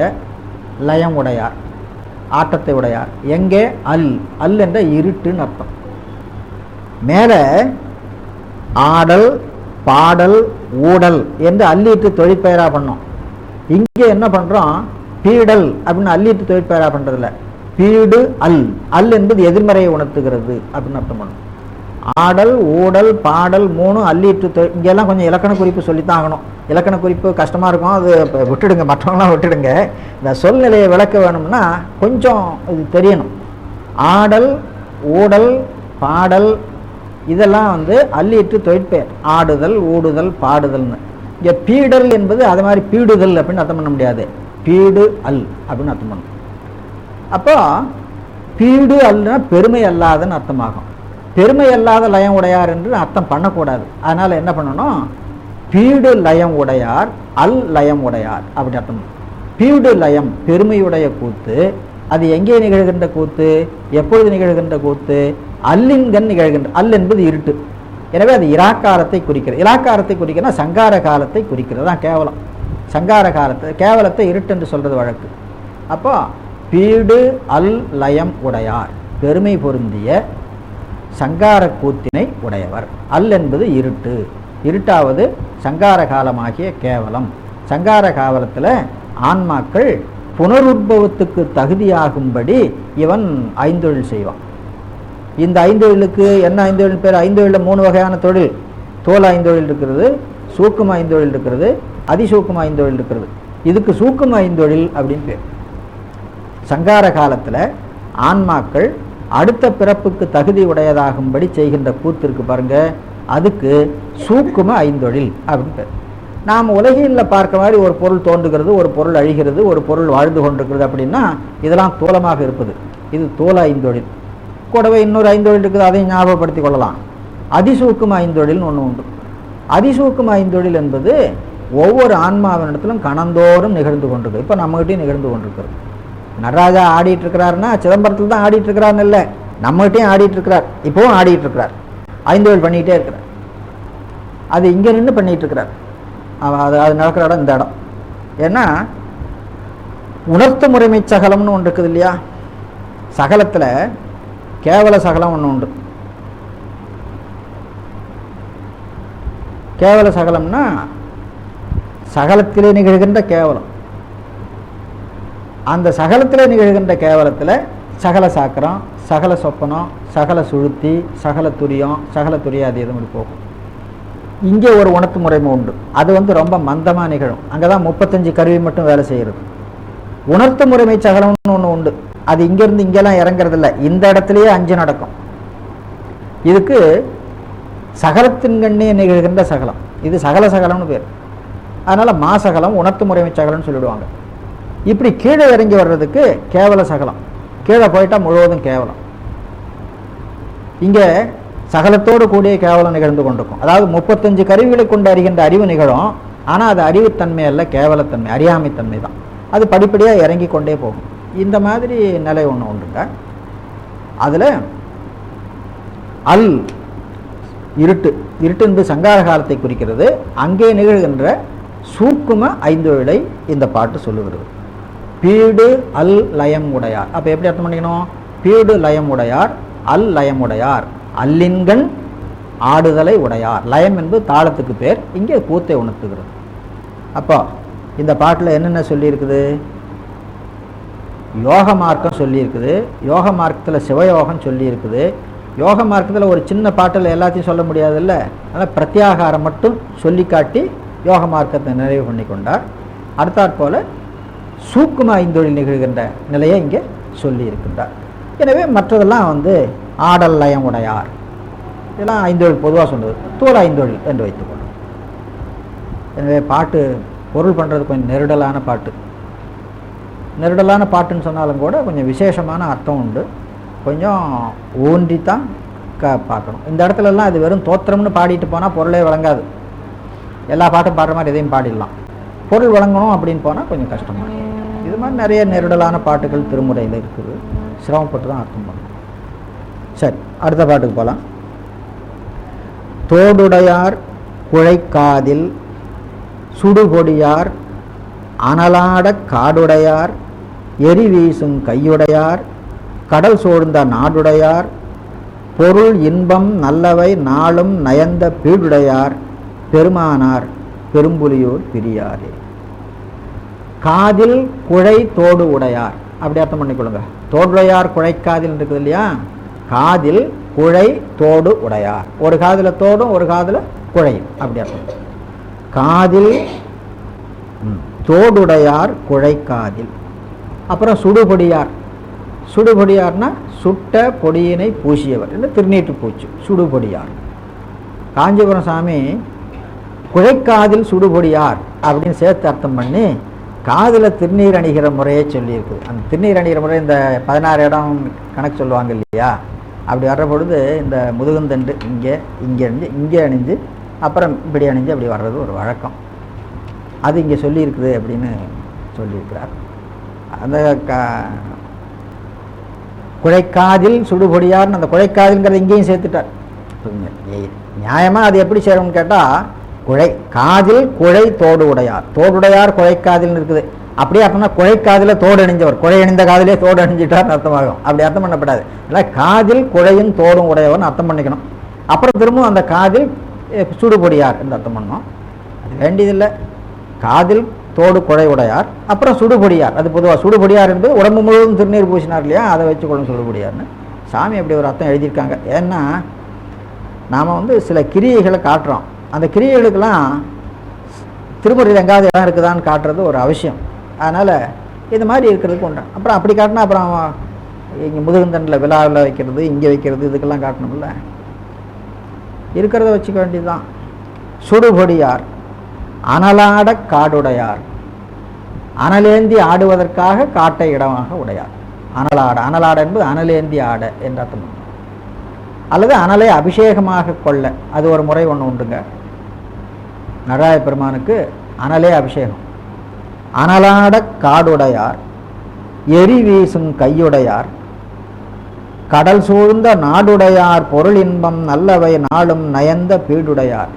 லயம் உடையார் ஆட்டத்தை உடையார். எங்கே? அல் என்ற இருட்டுன்னு அர்த்தம். மேலே ஆடல் பாடல் ஊடல் என்று அல்லிட்டு தொழிற்பெயரா பண்ணோம். இங்கே என்ன பண்றோம்? பீடல் அப்படின்னு அல்லிட்டு தொழிற்பெயரா பண்றதில்ல. பீடு அல் என்பது எதிர்மறையை உணர்த்துகிறது அப்படின்னு அர்த்தம் பண்ணும். ஆடல் ஊடல் பாடல் மூணு அல்லிட்டு இங்கெல்லாம் கொஞ்சம் இலக்கண குறிப்பு சொல்லித்தான் ஆகணும். இலக்கண குறிப்பு கஷ்டமாக இருக்கும், அது விட்டுடுங்க, மற்றவங்களாம் விட்டுடுங்க. இந்த சூழ்நிலையை விளக்க வேணும்னா கொஞ்சம் இது தெரியணும். ஆடல் ஊடல் பாடல் இதெல்லாம் அல்லிட்டு தொழிற்பெயர். ஆடுதல் ஊடுதல் பாடுதல்னு. இங்கே பீடல் என்பது அது மாதிரி பீடுதல் அப்படின்னு அர்த்தம் பண்ண முடியாது. பீடு அப்படின்னு அர்த்தம் பண்ணணும். அப்போ பீடு அல்னா பெருமை அல்லாதன்னு அர்த்தமாகும். பெருமை அல்லாத லயம் உடையார் என்று அர்த்தம் பண்ணக்கூடாது. அதனால் என்ன பண்ணணும்? பீடு லயம் உடையார் அல் லயம் உடையார் அப்படி அர்த்தம். பீடு லயம் பெருமையுடைய கூத்து. அது எங்கே நிகழ்கின்ற கூத்து? எப்பொழுது நிகழ்கின்ற கூத்து? அல்லின்கண் நிகழ்கின்ற. அல் என்பது இருட்டு. எனவே அது இராக்காரத்தை குறிக்கிறது. இராக்காரத்தை குறிக்கிறனா சங்கார காலத்தை குறிக்கிறது தான் கேவலம். சங்கார காலத்தை, கேவலத்தை இருட்டு என்று சொல்றது வழக்கு. அப்போ பீடு அல் லயம் உடையார் பெருமை பொருந்திய சங்கார கூத்தினை உடையவர். அல் என்பது இருட்டு. இருட்டாவது சங்கார காலமாகிய கேவலம். சங்கார காலத்தில் ஆன்மாக்கள் புனருத்பவத்துக்கு தகுதியாகும்படி இவன் ஐந்தொழில் செய்வான். இந்த ஐந்தொழிலுக்கு என்ன ஐந்தொழில் பேர்? ஐந்தொழில் 3 வகையான தொழில். தோல் ஐந்தொழில் இருக்கிறது, சூக்கும ஐந்தொழில் இருக்கிறது, அதிசூக்கும ஐந்தொழில் இருக்கிறது. இதுக்கு சூக்கும ஐந்தொழில் அப்படின்னு பேர். சங்கார காலத்தில் ஆன்மாக்கள் அடுத்த பிறப்புக்கு தகுதி உடையதாகும்படி செய்கின்ற கூத்திற்கு பாருங்க, அதுக்கு சூக்கும ஐந்தொழில் அப்படின்னு பேர். நாம் உலகில் பார்க்க மாதிரி ஒரு பொருள் தோன்றுகிறது, ஒரு பொருள் அழிகிறது, ஒரு பொருள் வாழ்ந்து கொண்டிருக்கிறது அப்படின்னா இதெல்லாம் தோலமாக இருப்பது. இது தோல ஐந்தொழில். கூடவே இன்னொரு ஐந்தொழில் இருக்குது, அதையும் ஞாபகப்படுத்தி கொள்ளலாம். அதிசூக்கும ஐந்தொழில்னு ஒன்று உண்டு. அதிசூக்கும ஐந்தொழில் என்பது ஒவ்வொரு ஆன்மாவினிடத்திலும் கணந்தோறும் நிகழ்ந்து கொண்டிருக்கு. இப்போ நம்மகிட்டையும் நிகழ்ந்து கொண்டிருக்கிறது. நடராஜா ஆடிட்டு இருக்கிறாருன்னா சிதம்பரத்தில் தான் ஆடிட்டு இருக்கிறாருன்னு இல்லை, நம்மகிட்டையும் ஆடிட்டு இருக்கிறார். இப்போவும் ஆடிட்டு இருக்கிறார், ஐந்தொழில் பண்ணிக்கிட்டே இருக்கிறார். அது இங்கே நின்று பண்ணிட்டு இருக்கிறார். அது நடக்கிற இடம் இந்த இடம். ஏன்னா உணர்த்து முறைமை சகலம்னு ஒன்று இருக்குது இல்லையா? சகலத்தில் கேவல சகலம் ஒன்று உண்டு. கேவல சகலம்னா சகலத்திலே நிகழ்கின்ற கேவலம். அந்த சகலத்திலே நிகழ்கின்ற கேவலத்தில் சகல சாக்கரம், சகல சொப்பனம், சகல சுழுத்தி, சகல துரியம், சகல துரியாதீதம் இப்படி போகும். இங்கே ஒரு உணர்த்து முறைமை உண்டு. அது ரொம்ப மந்தமாக நிகழும். அங்கே தான் 35 கருவி மட்டும் வேலை செய்கிறது. உணர்த்து முறைமை சகலம்னு ஒன்று உண்டு. அது இங்கேருந்து இங்கெல்லாம் இறங்குறது இல்லை, இந்த இடத்துலையே 5 நடக்கும். இதுக்கு சகலத்தின் கண்ணே நிகழ்கின்ற சகலம், இது சகல சகலம்னு பேர். அதனால் மாசகலம் உணர்த்து முறைமை சகலம்னு சொல்லிவிடுவாங்க. இப்படி கீழே இறங்கி வர்றதுக்கு கேவல சகலம். கீழே போயிட்டால் முழுவதும் கேவலம். இங்கே சகலத்தோடு கூடிய கேவலம் நிகழ்ந்து கொண்டிருக்கும். அதாவது 35 கருவிகளை கொண்டு அறிகின்ற அறிவு நிகழும். ஆனால் அது அறிவுத்தன்மை அல்ல, கேவலத்தன்மை, அறியாமைத்தன்மை தான். அது படிப்படியாக இறங்கி கொண்டே போகும். இந்த மாதிரி நிலை ஒன்று உண்டுங்க. அதில் அல் இருட்டு, இருட்டு என்பது சங்கார காலத்தை குறிக்கிறது. அங்கே நிகழ்கின்ற சூக்கும 5 விடை இந்த பாட்டு சொல்லுகிறது. பீடு அல் லயம் உடையார். அப்போ எப்படி அர்த்தம் பண்ணிக்கணும்? பீடு லயம் உடையார், அல் லயம் உடையார், அல்லின்கண் ஆடுதலை உடையார். லயம் என்பது தாளத்துக்கு பேர், இங்கே கூத்தை உணர்த்துகிறது. அப்போ இந்த பாட்டில் என்னென்ன சொல்லியிருக்குது? யோக மார்க்கம் சொல்லியிருக்குது. யோக மார்க்கத்தில் சிவயோகம் சொல்லியிருக்குது. யோக மார்க்கத்தில் ஒரு சின்ன பாட்டில் எல்லாத்தையும் சொல்ல முடியாதுல்ல, அதனால் பிரத்யாகாரம் மட்டும் சொல்லி காட்டி யோக மார்க்கத்தை நிறைவு பண்ணி கொண்டார். அடுத்தாற்போல் சூக்கும 5 தொழில் நிகழ்கின்ற நிலையை இங்கே சொல்லி இருக்கின்றார். எனவே மற்றதெல்லாம் ஆடல் லயம் உடையார், இதெல்லாம் 5 தொழில் பொதுவாக சொல்லுவது, தூர 5 தொழில் என்று வைத்துக்கொள்ளும். எனவே பாட்டு பொருள் பண்ணுறது கொஞ்சம் நெருடலான பாட்டு. நெருடலான பாட்டுன்னு சொன்னாலும் கூட கொஞ்சம் விசேஷமான அர்த்தம் உண்டு. கொஞ்சம் ஊன்றித்தான் பார்க்கணும். இந்த இடத்துலலாம் இது வெறும் தோத்திரம்னு பாடிட்டு போனால் பொருளே வழங்காது. எல்லா பாட்டும் பாடுற மாதிரி இதையும் பாடிடலாம். பொருள் வழங்கணும் அப்படின்னு போனால் கொஞ்சம் கஷ்டமாக. இது மாதிரி நிறைய நெருடலான பாட்டுகள் திருமுறையில் இருக்குது. சிரமப்பட்டு தான் அர்த்தம் பண்ணணும். சரி, அடுத்த பாட்டுக்கு போகலாம். தோடுடையார் குழைக்காதில் சுடுபொடியார் அனலாட காடுடையார் எரி வீசும் கையுடையார் கடல் சூழ்ந்த நாடுடையார் பொருள் இன்பம் நல்லவை நாளும் நயந்த பீடுடையார் பெருமானார் பெரும்புலியூர் பிரியாரே. காதில் குழை தோடு உடையார், அப்படி அர்த்தம் பண்ணிக்கொள்ளுங்க. தோடுடையார் குழைக்காதில் இருக்குது இல்லையா, காதில் குழை தோடு உடையார். ஒரு காதில் தோடும் ஒரு காதில் குழையும், அப்படி அர்த்தம். காதில் தோடுடையார் குழைக்காதில். அப்புறம் சுடுபொடியார். சுடுபொடியார்னா சுட்ட பொடியினை பூசியவர் என்று திருநீட்டு பூச்சு சுடுபொடியார். காஞ்சிபுரம் சாமி குழைக்காதில் சுடுபொடியார் அப்படின்னு சேர்த்து அர்த்தம் பண்ணி காதில் திருநீர் அணிகிற முறையே சொல்லியிருக்கு. அந்த திருநீர் அணிகிற முறை இந்த 16 இடம் கணக்கு சொல்லுவாங்க இல்லையா, அப்படி வர்ற பொழுது இந்த முதுகுந்தண்டு இங்கே இங்கே அணிஞ்சு இங்கே அணிஞ்சு அப்புறம் இப்படி அணிஞ்சு அப்படி வர்றது ஒரு வழக்கம். அது இங்கே சொல்லியிருக்குது அப்படின்னு சொல்லியிருக்கிறார். அந்த குழைக்காதில் சுடுபொடியார்னு அந்த குழைக்காதில்ங்கிறத இங்கேயும் சேர்த்துட்டார். நியாயமாக அது எப்படி சேரும்னு கேட்டால் காதில் குழை தோடு உடையார், தோடுடையார் குழைக்காதில்னு இருக்குது. அப்படியே அர்த்தம்னா குழைக்காதில் தோடு அணிஞ்சவர், குழை அணிந்த காதிலே தோடு அணிஞ்சிட்டார்னு அர்த்தமாகும். அப்படி அர்த்தம் பண்ணப்படாது. இல்லை, காதில் குழையும் தோடும் உடையவர்னு அர்த்தம் பண்ணிக்கணும். அப்புறம் திரும்பவும் அந்த காதில் சுடுபொடியார் என்று அர்த்தம் பண்ணணும். அது வேண்டியதில்லை. காதில் தோடு குழை உடையார், அப்புறம் சுடுபொடியார். அது பொதுவாக சுடுபொடியார் என்பது உடம்பு முழுவதும் திருநீர் பூசினார் இல்லையா, அதை வச்சுக்கொள்ளும் சுடுபொடியார்னு. சாமி அப்படி ஒரு அர்த்தம் எழுதியிருக்காங்க. ஏன்னா நாம் சில கிரியைகளை காட்டுறோம். அந்த கிரியைகளுக்கெல்லாம் திருமுறையில் எங்காவது இடம் இருக்குதான்னு காட்டுறது ஒரு அவசியம். அதனால் இது மாதிரி இருக்கிறதுக்கு உண்டு. அப்புறம் அப்படி காட்டினா அப்புறம் இங்கே முதுகுந்தண்டில் விழாவில் வைக்கிறது, இங்கே வைக்கிறது, இதுக்கெல்லாம் காட்டணும்ல. இருக்கிறத வச்சுக்க வேண்டியது தான். சுடுபொடியார் அனலாட காடுடையார், அனலேந்தி ஆடுவதற்காக காட்டை இடமாக உடையார். அனலாட, அனலாட என்பது அனலேந்தி ஆட என்ற அர்த்தம். அல்லது அனலை அபிஷேகமாக கொள்ள, அது ஒரு முறை ஒன்று உண்டுங்க. நடராஜ பெருமானுக்கு அனலே அபிஷேகம். அனலாட காடுடையார் எரி வீசும் கையுடையார் கடல் சூழ்ந்த நாடுடையார் பொருள் இன்பம் நல்லவை நாளும் நயந்த பீடுடையார்.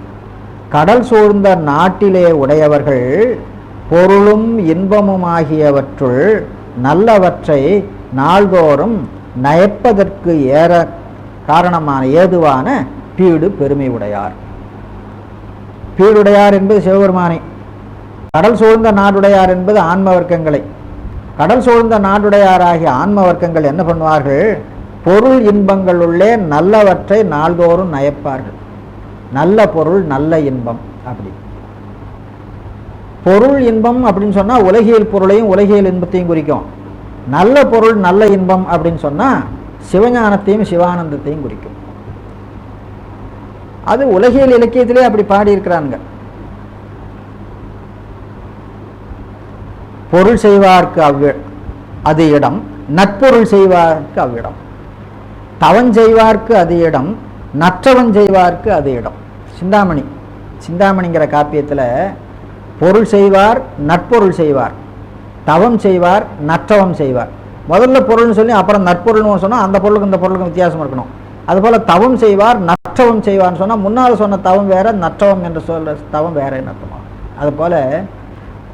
கடல் சூழ்ந்த நாட்டிலே உடையவர்கள் பொருளும் இன்பமுமாகியவற்றுள் நல்லவற்றை நாள்தோறும் நயப்பதற்கு ஏற காரணமான ஏதுவான பீடு பெருமை உடையார். பீடுடையார் என்பது சிவபெருமானை, கடல் சூழ்ந்த நாடுடையார் என்பது ஆன்ம வர்க்கங்களை. கடல் சூழ்ந்த நாடுடையாராகிய ஆன்ம வர்க்கங்கள் என்ன பண்ணுவார்கள்? பொருள் இன்பங்களுள்ளே நல்லவற்றை நாள்தோறும் நயப்பார்கள். நல்ல பொருள் நல்ல இன்பம். அப்படி பொருள் இன்பம் அப்படின்னு சொன்னால் உலகியல் பொருளையும் உலகியல் இன்பத்தையும் குறிக்கும். நல்ல பொருள் நல்ல இன்பம் அப்படின்னு சொன்னால் சிவஞானத்தையும் சிவானந்தத்தையும் குறிக்கும். அது உலகியல் இலக்கியத்திலே அப்படி பாடியிருக்கிறாங்க. பொருள் செய்வார்க்கு அது இடம், நட்பொருள் செய்வார்க்கு அவ்விடம். தவன் செய்வார்க்கு அது இடம், நற்றவன் செய்வார்க்கு அது இடம். சிந்தாமணிங்கிற காப்பியத்தில் பொருள் செய்வார், நட்பொருள் செய்வார், தவம் செய்வார், நற்றவம் செய்வார். முதல்ல பொருள்னு சொல்லி அப்புறம் நட்பொருள்னு சொன்னால் அந்த பொருளுக்கும் இந்த பொருளுக்கும் வித்தியாசம் இருக்கணும். அதுபோல் தவம் செய்வார், நற்றவம் செய்வார்னு சொன்னால் முன்னால் சொன்ன தவம் வேற, நற்றவம் என்று சொல்ற தவம் வேற அர்த்தமா. அதுபோல்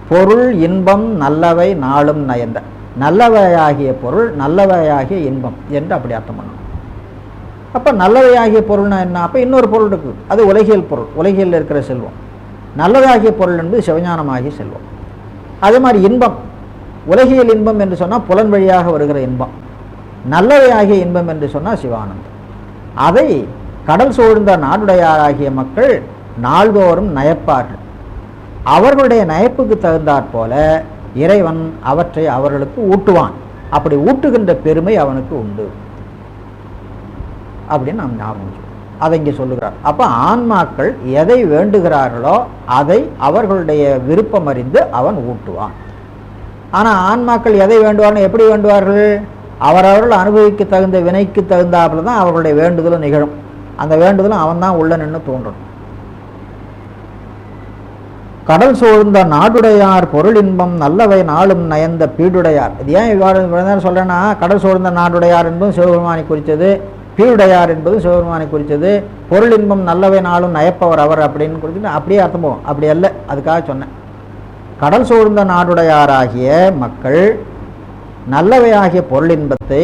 பொருள் இன்பம் நல்லவை நாளும் நயந்த, நல்லவையாகிய பொருள் நல்லவையாகிய இன்பம் என்று அப்படி அர்த்தம் பண்ணணும். அப்போ நல்லவையாகிய பொருள்னா என்ன? அப்போ இன்னொரு பொருள் இருக்குது, அது உலகியல் பொருள், உலகியல் இருக்கிற செல்வம். நல்லதாகிய பொருள் என்பது சிவஞானமாகிய செல்வம். அதே மாதிரி இன்பம், உலகியல் இன்பம் என்று சொன்னால் புலன் வழியாக வருகிற இன்பம், நல்லவையாகிய இன்பம் என்று சொன்னால் சிவானந்தம். அதை கடல் சூழ்ந்த நாடுடையாராகிய மக்கள் நாள்தோறும் நயப்பார்கள். அவர்களுடைய நயப்புக்கு தகுந்தாற் போல இறைவன் அவற்றை அவர்களுக்கு ஊட்டுவான். அப்படி ஊட்டுகின்ற பெருமை அவனுக்கு உண்டு அப்படின்னு நாம் ஞாபகம். அதை இங்கே சொல்லுகிறார். அப்போ ஆன்மாக்கள் எதை வேண்டுகிறார்களோ அதை அவர்களுடைய விருப்பம் அறிந்து அவன் ஊட்டுவான். ஆனால் ஆன்மாக்கள் எதை வேண்டுவார்கள், எப்படி வேண்டுவார்கள்? அவரவர்கள் அனுபவிக்க தகுந்த வினைக்கு தகுந்தாப்புல தான் அவர்களுடைய வேண்டுதலும் நிகழும். அந்த வேண்டுதலும் அவன் தான் உள்ள நின்று தோன்றணும். கடல் சூழ்ந்த நாடுடையார் பொருள் இன்பம் நல்லவை நாளும் நயந்த பீடுடையார். இது ஏன் இவ்வாறு சொல்றேன்னா, கடல் சூழ்ந்த நாடுடையார் என்பதும் சிவபெருமானை குறித்தது, பீடுடையார் என்பதும் சிவபெருமானை குறித்தது. பொருள் இன்பம் நல்லவை நாளும் நயப்பவர் அவர் அப்படின்னு குறித்து அப்படியே அர்த்தம் போகும். அப்படி அல்ல, அதுக்காக சொன்னேன். கடல் சூழ்ந்த நாடுடையாராகிய மக்கள் நல்லவையாகிய பொருள் இன்பத்தை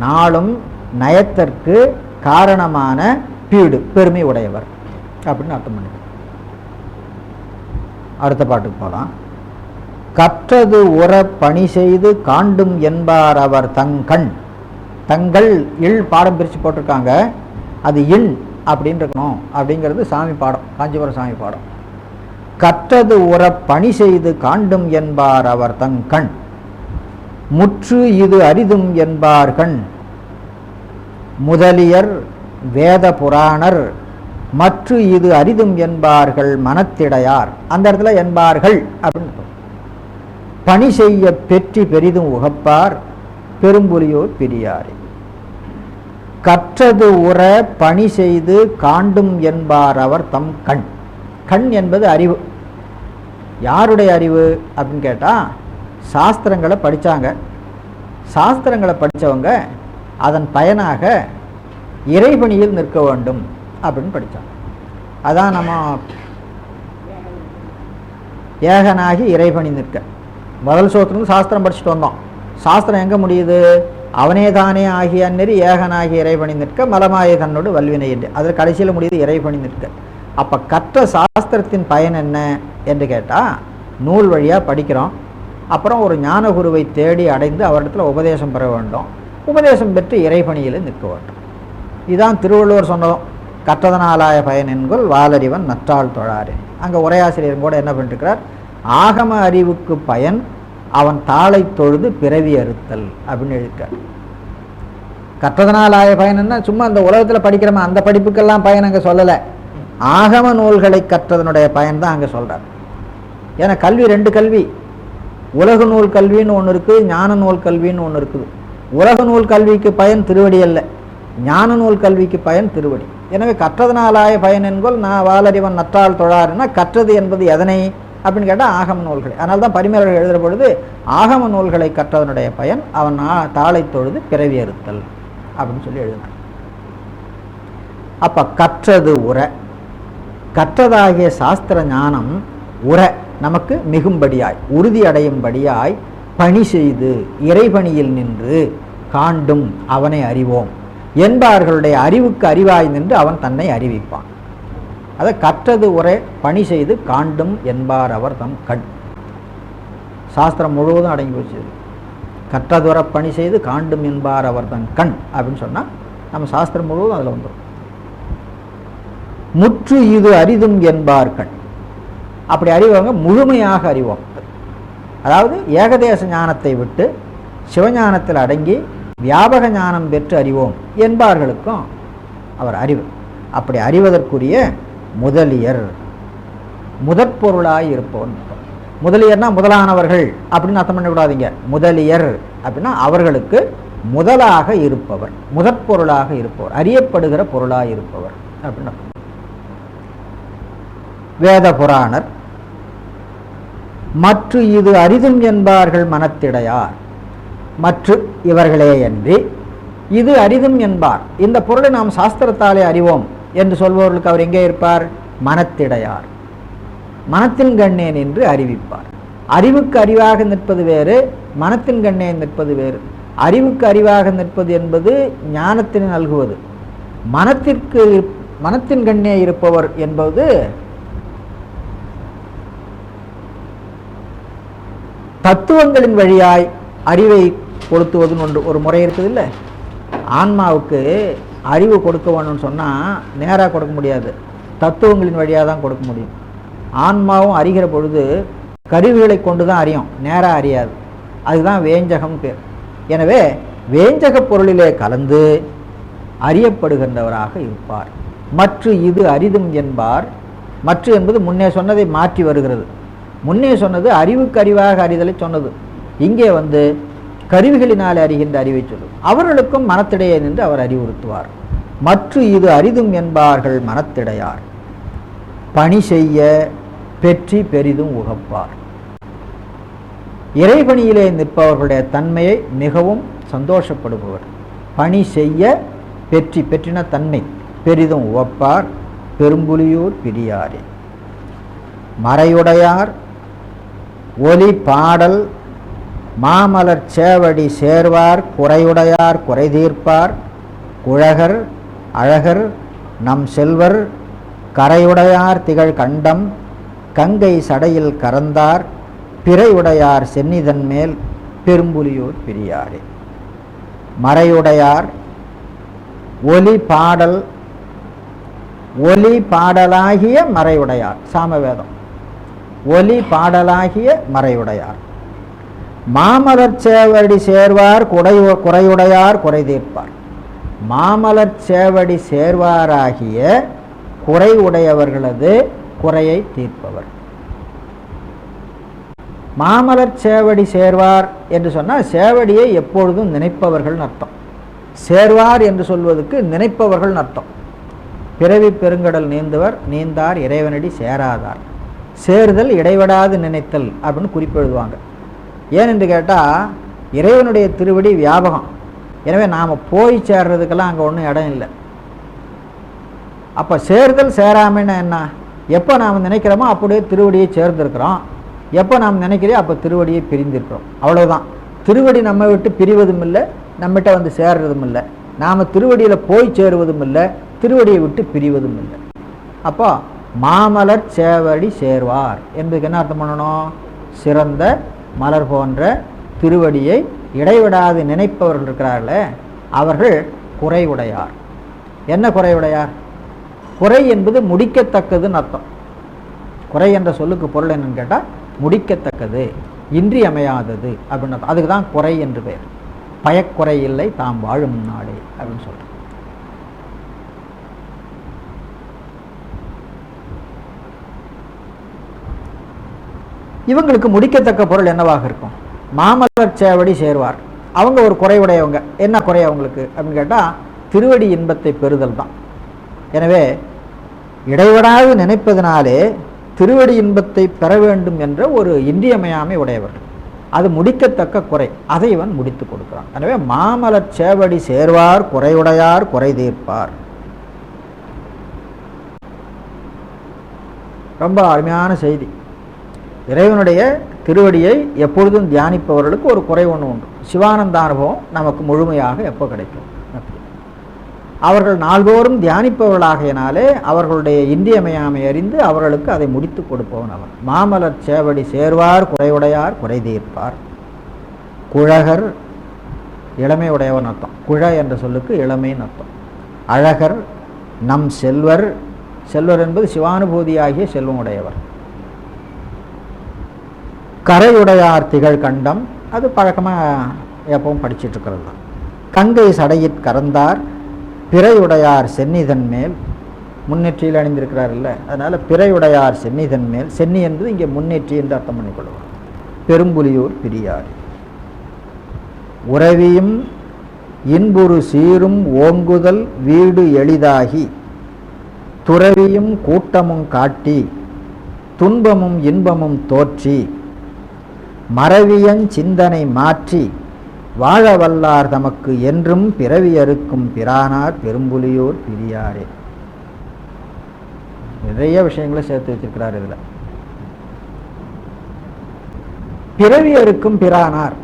நாளும் நயத்திற்கு காரணமான பீடு பெருமை உடையவர் அப்படின்னு அர்த்தம் பண்ணி அடுத்த பாட்டுக்கு போகலாம். கற்றது உற பணி செய்து காண்டும் என்பார் அவர் தங்கண். தங்கள் இல் பாடம் பிரித்து போட்டிருக்காங்க, அது இன் அப்படின்னு இருக்கணும். அப்படிங்கிறது சாமி பாடம், காஞ்சிபுரம் சாமி பாடம். கற்றது உற பணி செய்து காண்டும் என்பார் அவர் தங்கண், முற்று இது அரிதும் என்பார்கண், முதலியர் வேத புராணர் மற்ற இது அரிதும் என்பார்கள் மனத்திடையார். அந்த இடத்துல என்பார்கள் அப்படின்னு பணி செய்ய பெற்றி பெரிதும் உகப்பார் பெரும்புலியோர் பெரியாரே. கற்றது உற பணி செய்து காண்டும் என்பார் அவர் தம் கண். கண் என்பது அறிவு. யாருடைய அறிவு அப்படின்னு கேட்டால், சாஸ்திரங்களை படித்தாங்க. சாஸ்திரங்களை படித்தவங்க அதன் பயனாக இறைபணியில் நிற்க வேண்டும் அப்படின்னு படித்தாங்க. அதான் நம்ம ஏகனாகி இறைபணி நிற்க. முதல் சோத்திலிருந்து சாஸ்திரம் படிச்சுட்டு வந்தோம். சாஸ்திரம் எங்கே முடியுது? அவனே தானே ஆகிய அந்நெறி ஏகனாகி இறைபணி நிற்க மலமாய தன்னோடு வல்வினை என்று. அதில் கடைசியில் முடியுது இறைபணி நிற்க. அப்போ கற்ற சாஸ்திரத்தின் பயன் என்ன என்று கேட்டால், நூல் வழியாக படிக்கிறோம். அப்புறம் ஒரு ஞான குருவை தேடி அடைந்து அவரிடத்துல உபதேசம் பெற வேண்டும். உபதேசம் பெற்று இறைபணியில் நிற்க வேண்டும். இதுதான் திருவள்ளுவர் சொன்னதும், கற்றதனாலாய பயன் என்கொள் வாலறிவன் நற்றாள் தொழாரே. அங்கே உரையாசிரியர் கூட என்ன பண்ணிருக்கிறார்? ஆகம அறிவுக்கு பயன் அவன் தாளை தொழுது பிறவி அறுத்தல் அப்படின்னு எழுதிட்டார். கற்றதனாலாய பயன் என்ன? சும்மா அந்த உலகத்தில் படிக்கிறோமா அந்த படிப்புக்கெல்லாம் பயன் அங்கே சொல்லலை. ஆகம நூல்களை கற்றதனுடைய பயன் தான் அங்கே சொல்கிறார். ஏன்னா கல்வி ரெண்டு கல்வி, உலக நூல் கல்வின்னு ஒன்று இருக்குது, ஞான நூல் கல்வின்னு ஒன்று இருக்குது. உலக நூல் கல்விக்கு பயன் திருவடி அல்ல, ஞான நூல் கல்விக்கு பயன் திருவடி. எனவே கற்றதனாலாய பயன் என்கொள் நான் வாலறிவன் நற்றாள் தொழாருன்னா, கற்றது என்பது எதனை அப்படின்னு கேட்டால் ஆகம நூல்களை. அதனால தான் பரிமேலர்கள் எழுதுகிற பொழுது ஆகம நூல்களை கற்றதனுடைய பயன் அவன் தாளை தொழுது பிறவி அறுத்தல் அப்படின்னு சொல்லி எழுதினார். அப்போ கற்றது உர, கற்றதாகிய சாஸ்திர ஞானம் உர நமக்கு மிகும்படியாய் உறுதி அடையும்படியாய் பணி செய்து இறைபணியில் நின்று காண்டும் அவனை அறிவோம் என்பார்களுடைய அறிவுக்கு அறிவாய் நின்று அவன் தன்னை அறிவிப்பான். அதை கற்றது உரை பணி செய்து காண்டும் என்பார் அவர் தம் கண். சாஸ்திரம் முழுவதும் அடங்கி போச்சு. கற்றதுர பணி செய்து காண்டும் என்பார் அவர் தம் கண் அப்படின்னு சொன்னால் நம்ம சாஸ்திரம் முழுவதும் அதில் வந்துடும். முற்று இது அரிதும் என்பார்கள். அப்படி அறிவங்க முழுமையாக அறிவோம். அதாவது ஏகதேச ஞானத்தை விட்டு சிவஞானத்தில் அடங்கி வியாபக ஞானம் பெற்று அறிவோம் என்பார்களுக்கும் அவர் அறிவு. அப்படி அறிவதற்குரிய முதலியர், முதற்பொருளாய் இருப்பவன். முதலியர்னா முதலானவர்கள் அப்படின்னு அர்த்தம் பண்ணக்கூடாதீங்க. முதலியர் அப்படின்னா அவர்களுக்கு முதலாக இருப்பவர், முதற்பொருளாக இருப்பவர், அறியப்படுகிற பொருளாக இருப்பவர் அப்படின்னு. வேத புராணர் மற்ற இது அரிதும் என்பார்கள் மனத்திடையார். மற்ற இவர்களே அன்றி இது அரிதும் என்பார். இந்த பொருளை நாம் சாஸ்திரத்தாலே அறிவோம் என்று சொல்பவர்களுக்கு அவர் எங்கே இருப்பார்? மனத்திடையார். மனத்தின் கண்ணே நின்று அறிவிப்பார். அறிவுக்கு அறிவாக நிற்பது வேறு, மனத்தின் கண்ணே நிற்பது வேறு. அறிவுக்கு அறிவாக நிற்பது என்பது ஞானத்தினை நல்குவது. மனத்தின் கண்ணே இருப்பவர் என்பது தத்துவங்களின் வழியாய் அறிவை கொளுத்துவதுன்னு ஒரு முறை இருக்குது இல்லை? ஆன்மாவுக்கு அறிவு கொடுக்க வேணும்னு சொன்னால் நேராக கொடுக்க முடியாது, தத்துவங்களின் வழியாக தான் கொடுக்க முடியும். ஆன்மாவும் அறிகிற பொழுது கருவிகளை கொண்டு தான் அறியும், நேராக அறியாது. அதுதான் வேஞ்சகம் பேர். எனவே வேஞ்சக பொருளிலே கலந்து அறியப்படுகின்றவராக இருப்பார். மற்ற இது அரிதும் என்பார். மற்ற என்பது முன்னே சொன்னதை மாற்றி வருகிறது. முன்னே சொன்னது அறிவுக்கு அறிவாக அறிதலை சொன்னது. இங்கே கருவிகளினாலே அறிகின்ற அறிவை சொல்லும். அவர்களுக்கும் மனத்திடையே நின்று அவர் அறிவுறுத்துவார். மற்ற இது அரிதும் என்பார்கள் மனத்திடையார். பணி செய்ய பெற்றி பெரிதும் உகப்பார். இறைபணியிலே நிற்பவர்களுடைய தன்மையை மிகவும் சந்தோஷப்படுபவர். பணி செய்ய பெற்றி, பெற்றின தன்மை, பெரிதும் உவப்பார். பெரும்புலியூர் பிரியாரே. மறையுடையார் ஒலி பாடல் மாமலர் சேவடி சேர்வார். குறையுடையார் குறை தீர்ப்பார். குழகர் அழகர் நம் செல்வர். கரையுடையார் திகழ் கண்டம் கங்கை சடையில் கறந்தார். பிறையுடையார் சென்னிதன் மேல் பெரும்புலியூர் பிரியாரே. மறையுடையார் ஒலி பாடல், ஒலி பாடலாகிய மறையுடையார். சாமவேதம். ஒலி பாடலாகிய மறையுடையார். மாமலர் சேவடி சேர்வார். குறையுடையார் குறை தீர்ப்பார். மாமலர் சேவடி சேர்வாராகிய குறை உடையவர்களது குறையை தீர்ப்பவர். மாமலர் சேவடி சேர்வார் என்று சொன்னால் சேவடியை எப்பொழுதும் நினைப்பவர்கள் அர்த்தம். சேர்வார் என்று சொல்வதற்கு நினைப்பவர்கள் அர்த்தம். பிறவி பெருங்கடல் நீந்துவர் நீந்தார் இறைவனடி சேராதார். சேருதல் இடைவிடாது நினைத்தல் அப்படின்னு குறிப்பெழுதுவாங்க. ஏனென்று கேட்டால் இறைவனுடைய திருவடி வியாபகம். எனவே நாம் போய் சேர்றதுக்கெல்லாம் அங்கே ஒன்றும் இடம் இல்லை. அப்போ சேருதல் சேராமைன்னா என்ன? எப்போ நாம் நினைக்கிறோமோ அப்படியே திருவடியை சேர்ந்திருக்கிறோம். எப்போ நாம் நினைக்கிறோம் அப்போ திருவடியை பிரிந்திருக்கிறோம். அவ்வளோதான். திருவடி நம்ம விட்டு பிரிவதும் இல்லை, நம்மகிட்ட சேர்றதும் இல்லை. நாம் திருவடியில் போய் சேருவதும் இல்லை, திருவடியை விட்டு பிரிவதும் இல்லை. அப்போ மாமலர் சேவடி சேர்வார் என்பதுக்கு என்ன அர்த்தம் பண்ணணும்? சிறந்த மலர் போன்ற திருவடியை இடைவிடாது நினைப்பவர்கள் இருக்கிறார்களே அவர்கள் குறைவுடையார். என்ன குறைவுடையார்? குறை என்பது முடிக்கத்தக்கதுன்னு அர்த்தம். குறை என்ற சொல்லுக்கு பொருள் என்னன்னு கேட்டால் முடிக்கத்தக்கது, இன்றியமையாதது அப்படின்னு அர்த்தம். அதுக்கு தான் குறை என்று பெயர். பயக்குறை இல்லை தாம் வாழும் நாடு அப்படின்னு சொல்கிறோம். இவங்களுக்கு முடிக்கத்தக்க பொருள் என்னவாக இருக்கும்? மாமலர் சேவடி சேர்வார். அவங்க ஒரு குறைவுடையவங்க. என்ன குறை அவங்களுக்கு அப்படின்னு கேட்டால் திருவடி இன்பத்தை பெறுதல் தான். எனவே இடைவிடாது நினைப்பதனாலே திருவடி இன்பத்தை பெற வேண்டும் என்ற ஒரு இன்றியமையாமை உடையவர்கள். அது முடிக்கத்தக்க குறை. அதை இவன் முடித்து கொடுக்கிறான். எனவே மாமலர் சேவடி சேர்வார். குறையுடையார் குறை தீர்ப்பார். ரொம்ப அருமையான செய்தி. இறைவனுடைய திருவடியை எப்பொழுதும் தியானிப்பவர்களுக்கு ஒரு குறை ஒன்று உண்டு. சிவானந்த அனுபவம் நமக்கு முழுமையாக எப்போ கிடைக்கும்? அவர்கள் நாள்தோறும் தியானிப்பவர்களாகையினாலே அவர்களுடைய இன்றியமையாமை அறிந்து அவர்களுக்கு அதை முடித்து கொடுப்பவன் அவன். மாமலர் சேவடி சேர்வார். குறையுடையார் குறை தீர்ப்பார். குழகர் இளமை உடையவன் அர்த்தம். குழ என்ற சொல்லுக்கு இளமைன்னு அர்த்தம். அழகர் நம் செல்வர். செல்வர் என்பது சிவானுபூதியாகிய செல்வம் உடையவர். கரையுடையார் திகழ் கண்டம், அது பழக்கமாக எப்பவும் படிச்சுட்டு இருக்கிறது தான். கங்கை சடையிற் கறந்தார் பிறையுடையார் சென்னிதன் மேல், முன்னேற்றியில் அணிந்திருக்கிறார் இல்லை, அதனால் பிறையுடையார் சென்னிதன் மேல், சென்னி என்பது இங்கே முன்னேற்றி என்று அர்த்தம் பண்ணிக்கொள்வார். பெரும்புலியூர் பிரியார் உறவியும் இன்புறு சீரும் ஓங்குதல் வீடு எளிதாகி துறவியும் கூட்டமும் காட்டி துன்பமும் இன்பமும் தோற்றி மறவியன் சிந்தனை மாற்றி வாழ வல்லார் தமக்கு என்றும் பிறவியறுக்கும் பிரானார் பெரும்புலியூர் பிரியாரே. நிறைய விஷயங்களை சேர்த்து வச்சிருக்கிறார் இதுல. பிறவியறுக்கும் பிரானார்,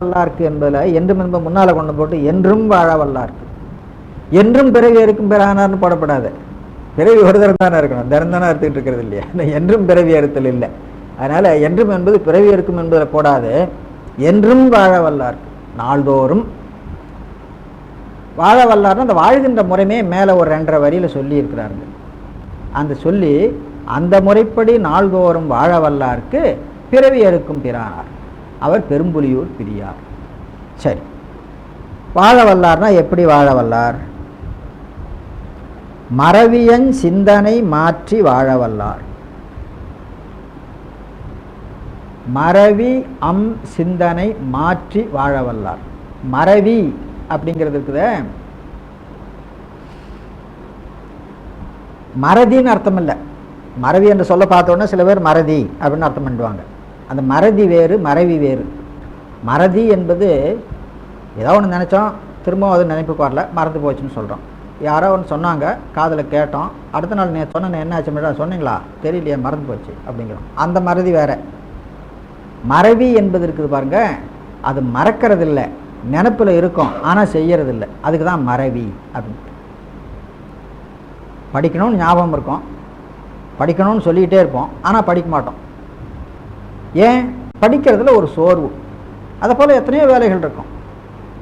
வல்லார்க்கு என்பதில் என்றும் என்பது முன்னால் கொண்டு போட்டு என்றும் வாழ வல்லார்க்கு, என்றும் பிறவி இருக்கும் பிறானார்னு போடப்படாது. பிறவி ஒரு தரம் தானே இருக்கணும், தினம் தானே அறுத்துக்கிட்டு இருக்கிறது இல்லையா, என்றும் பிறவி அறுத்தல் இல்லை. அதனால் என்றும் என்பது பிறவி இருக்கும் என்பதில் போடாது, என்றும் வாழ வல்லார்க்கு, நாள்தோறும் வாழ வல்லார்னு அந்த வாழ்கின்ற முறைமே மேலே ஒரு 2.5 வரியில் சொல்லி இருக்கிறாருங்க. அந்த சொல்லி அந்த முறைப்படி நாள்தோறும் வாழ வல்லார்க்கு பிறவி அறுக்கும் பிரானார் அவர் பெரும்புலியூர் பிரியார். சரி, வாழ வல்லார்னா எப்படி வாழ வல்லார்? மறவியன் சிந்தனை மாற்றி வாழ வல்லார். மறவி சிந்தனை மாற்றி வாழ வல்லார். மறவி அப்படிங்கிறது இருக்குத, மறதின்னு அர்த்தம் இல்லை. மறவி என்று சொல்ல பார்த்தோன்னா சில பேர் மறதி அப்படின்னு அர்த்தம் பண்ணிடுவாங்க. அந்த மறதி வேறு, மறவி வேறு. மறதி என்பது ஏதோ ஒன்று நினச்சோம், திரும்பவும் அது நினைப்புக்கு வரல, மறந்து போச்சுன்னு சொல்கிறோம். யாரோ ஒன்று சொன்னாங்க, காதில் கேட்டோம், அடுத்த நாள் நீ சொன்ன என்ன ஆச்சு மேடம் சொன்னீங்களா, தெரியலையே மறந்து போச்சு அப்படிங்கிறோம். அந்த மறதி வேற. மறவி என்பது இருக்குது பாருங்க, அது மறக்கிறது இல்லை, நினப்பில் இருக்கும் ஆனால் செய்யறது இல்லை, அதுக்கு தான் மறவி அப்படின்னு. படிக்கணும்னு ஞாபகம் இருக்கும், படிக்கணும்னு சொல்லிக்கிட்டே இருப்போம், ஆனால் படிக்க மாட்டோம். ஏன்? படிக்கிறதுல ஒரு சோர்வு. அதை போல் எத்தனையோ வேலைகள் இருக்கும்,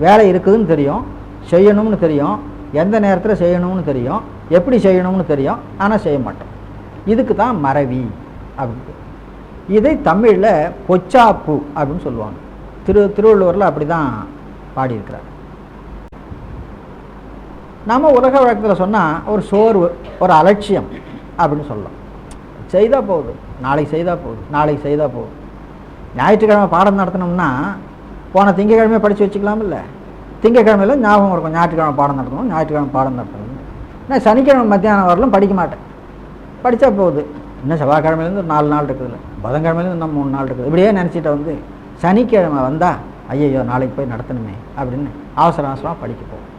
வேலை இருக்குதுன்னு தெரியும், செய்யணும்னு தெரியும், எந்த நேரத்தில் செய்யணும்னு தெரியும், எப்படி செய்யணும்னு தெரியும், ஆனால் செய்ய மாட்டோம். இதுக்கு தான் மறவி அப்படின்னு. இதை தமிழில் பொச்சாப்பு அப்படின்னு சொல்லுவாங்க. திருவள்ளுவரில் அப்படி தான் பாடியிருக்கிறார். நம்ம உலக வழக்கத்தில் சொன்னால் ஒரு சோர்வு, ஒரு அலட்சியம் அப்படின்னு சொல்லலாம். செய்தால் போகுது, நாளைக்கு செய்தால் போகுது, நாளைக்கு செய்தால் போகுது. ஞாயிற்றுக்கிழமை பாடம் நடத்தணும்னா போன திங்கக்கிழமையை படித்து வச்சுக்கலாம் இல்லை, திங்கக்கிழமையில் ஞாபகம் இருக்கும் ஞாயிற்றுக்கிழமை பாடம் நடத்தணும், ஞாயிற்றுக்கிழமை பாடம் நடத்தணும். நான் சனிக்கிழமை மத்தியானம் வரலும் படிக்க மாட்டேன், படித்தா போகுது. இன்னும் செவ்வாய்க்கிழமையிலேருந்து ஒரு 4 நாள் இருக்குதுல்ல, புதன்கிழமையிலேருந்து இன்னும் 3 நாள் இருக்குது. இப்படியே நினச்சிட்டு வந்து சனிக்கிழமை வந்தால் ஐயையோ நாளைக்கு போய் நடத்தணுமே அப்படின்னு அவசரமாக படிக்க போகும்.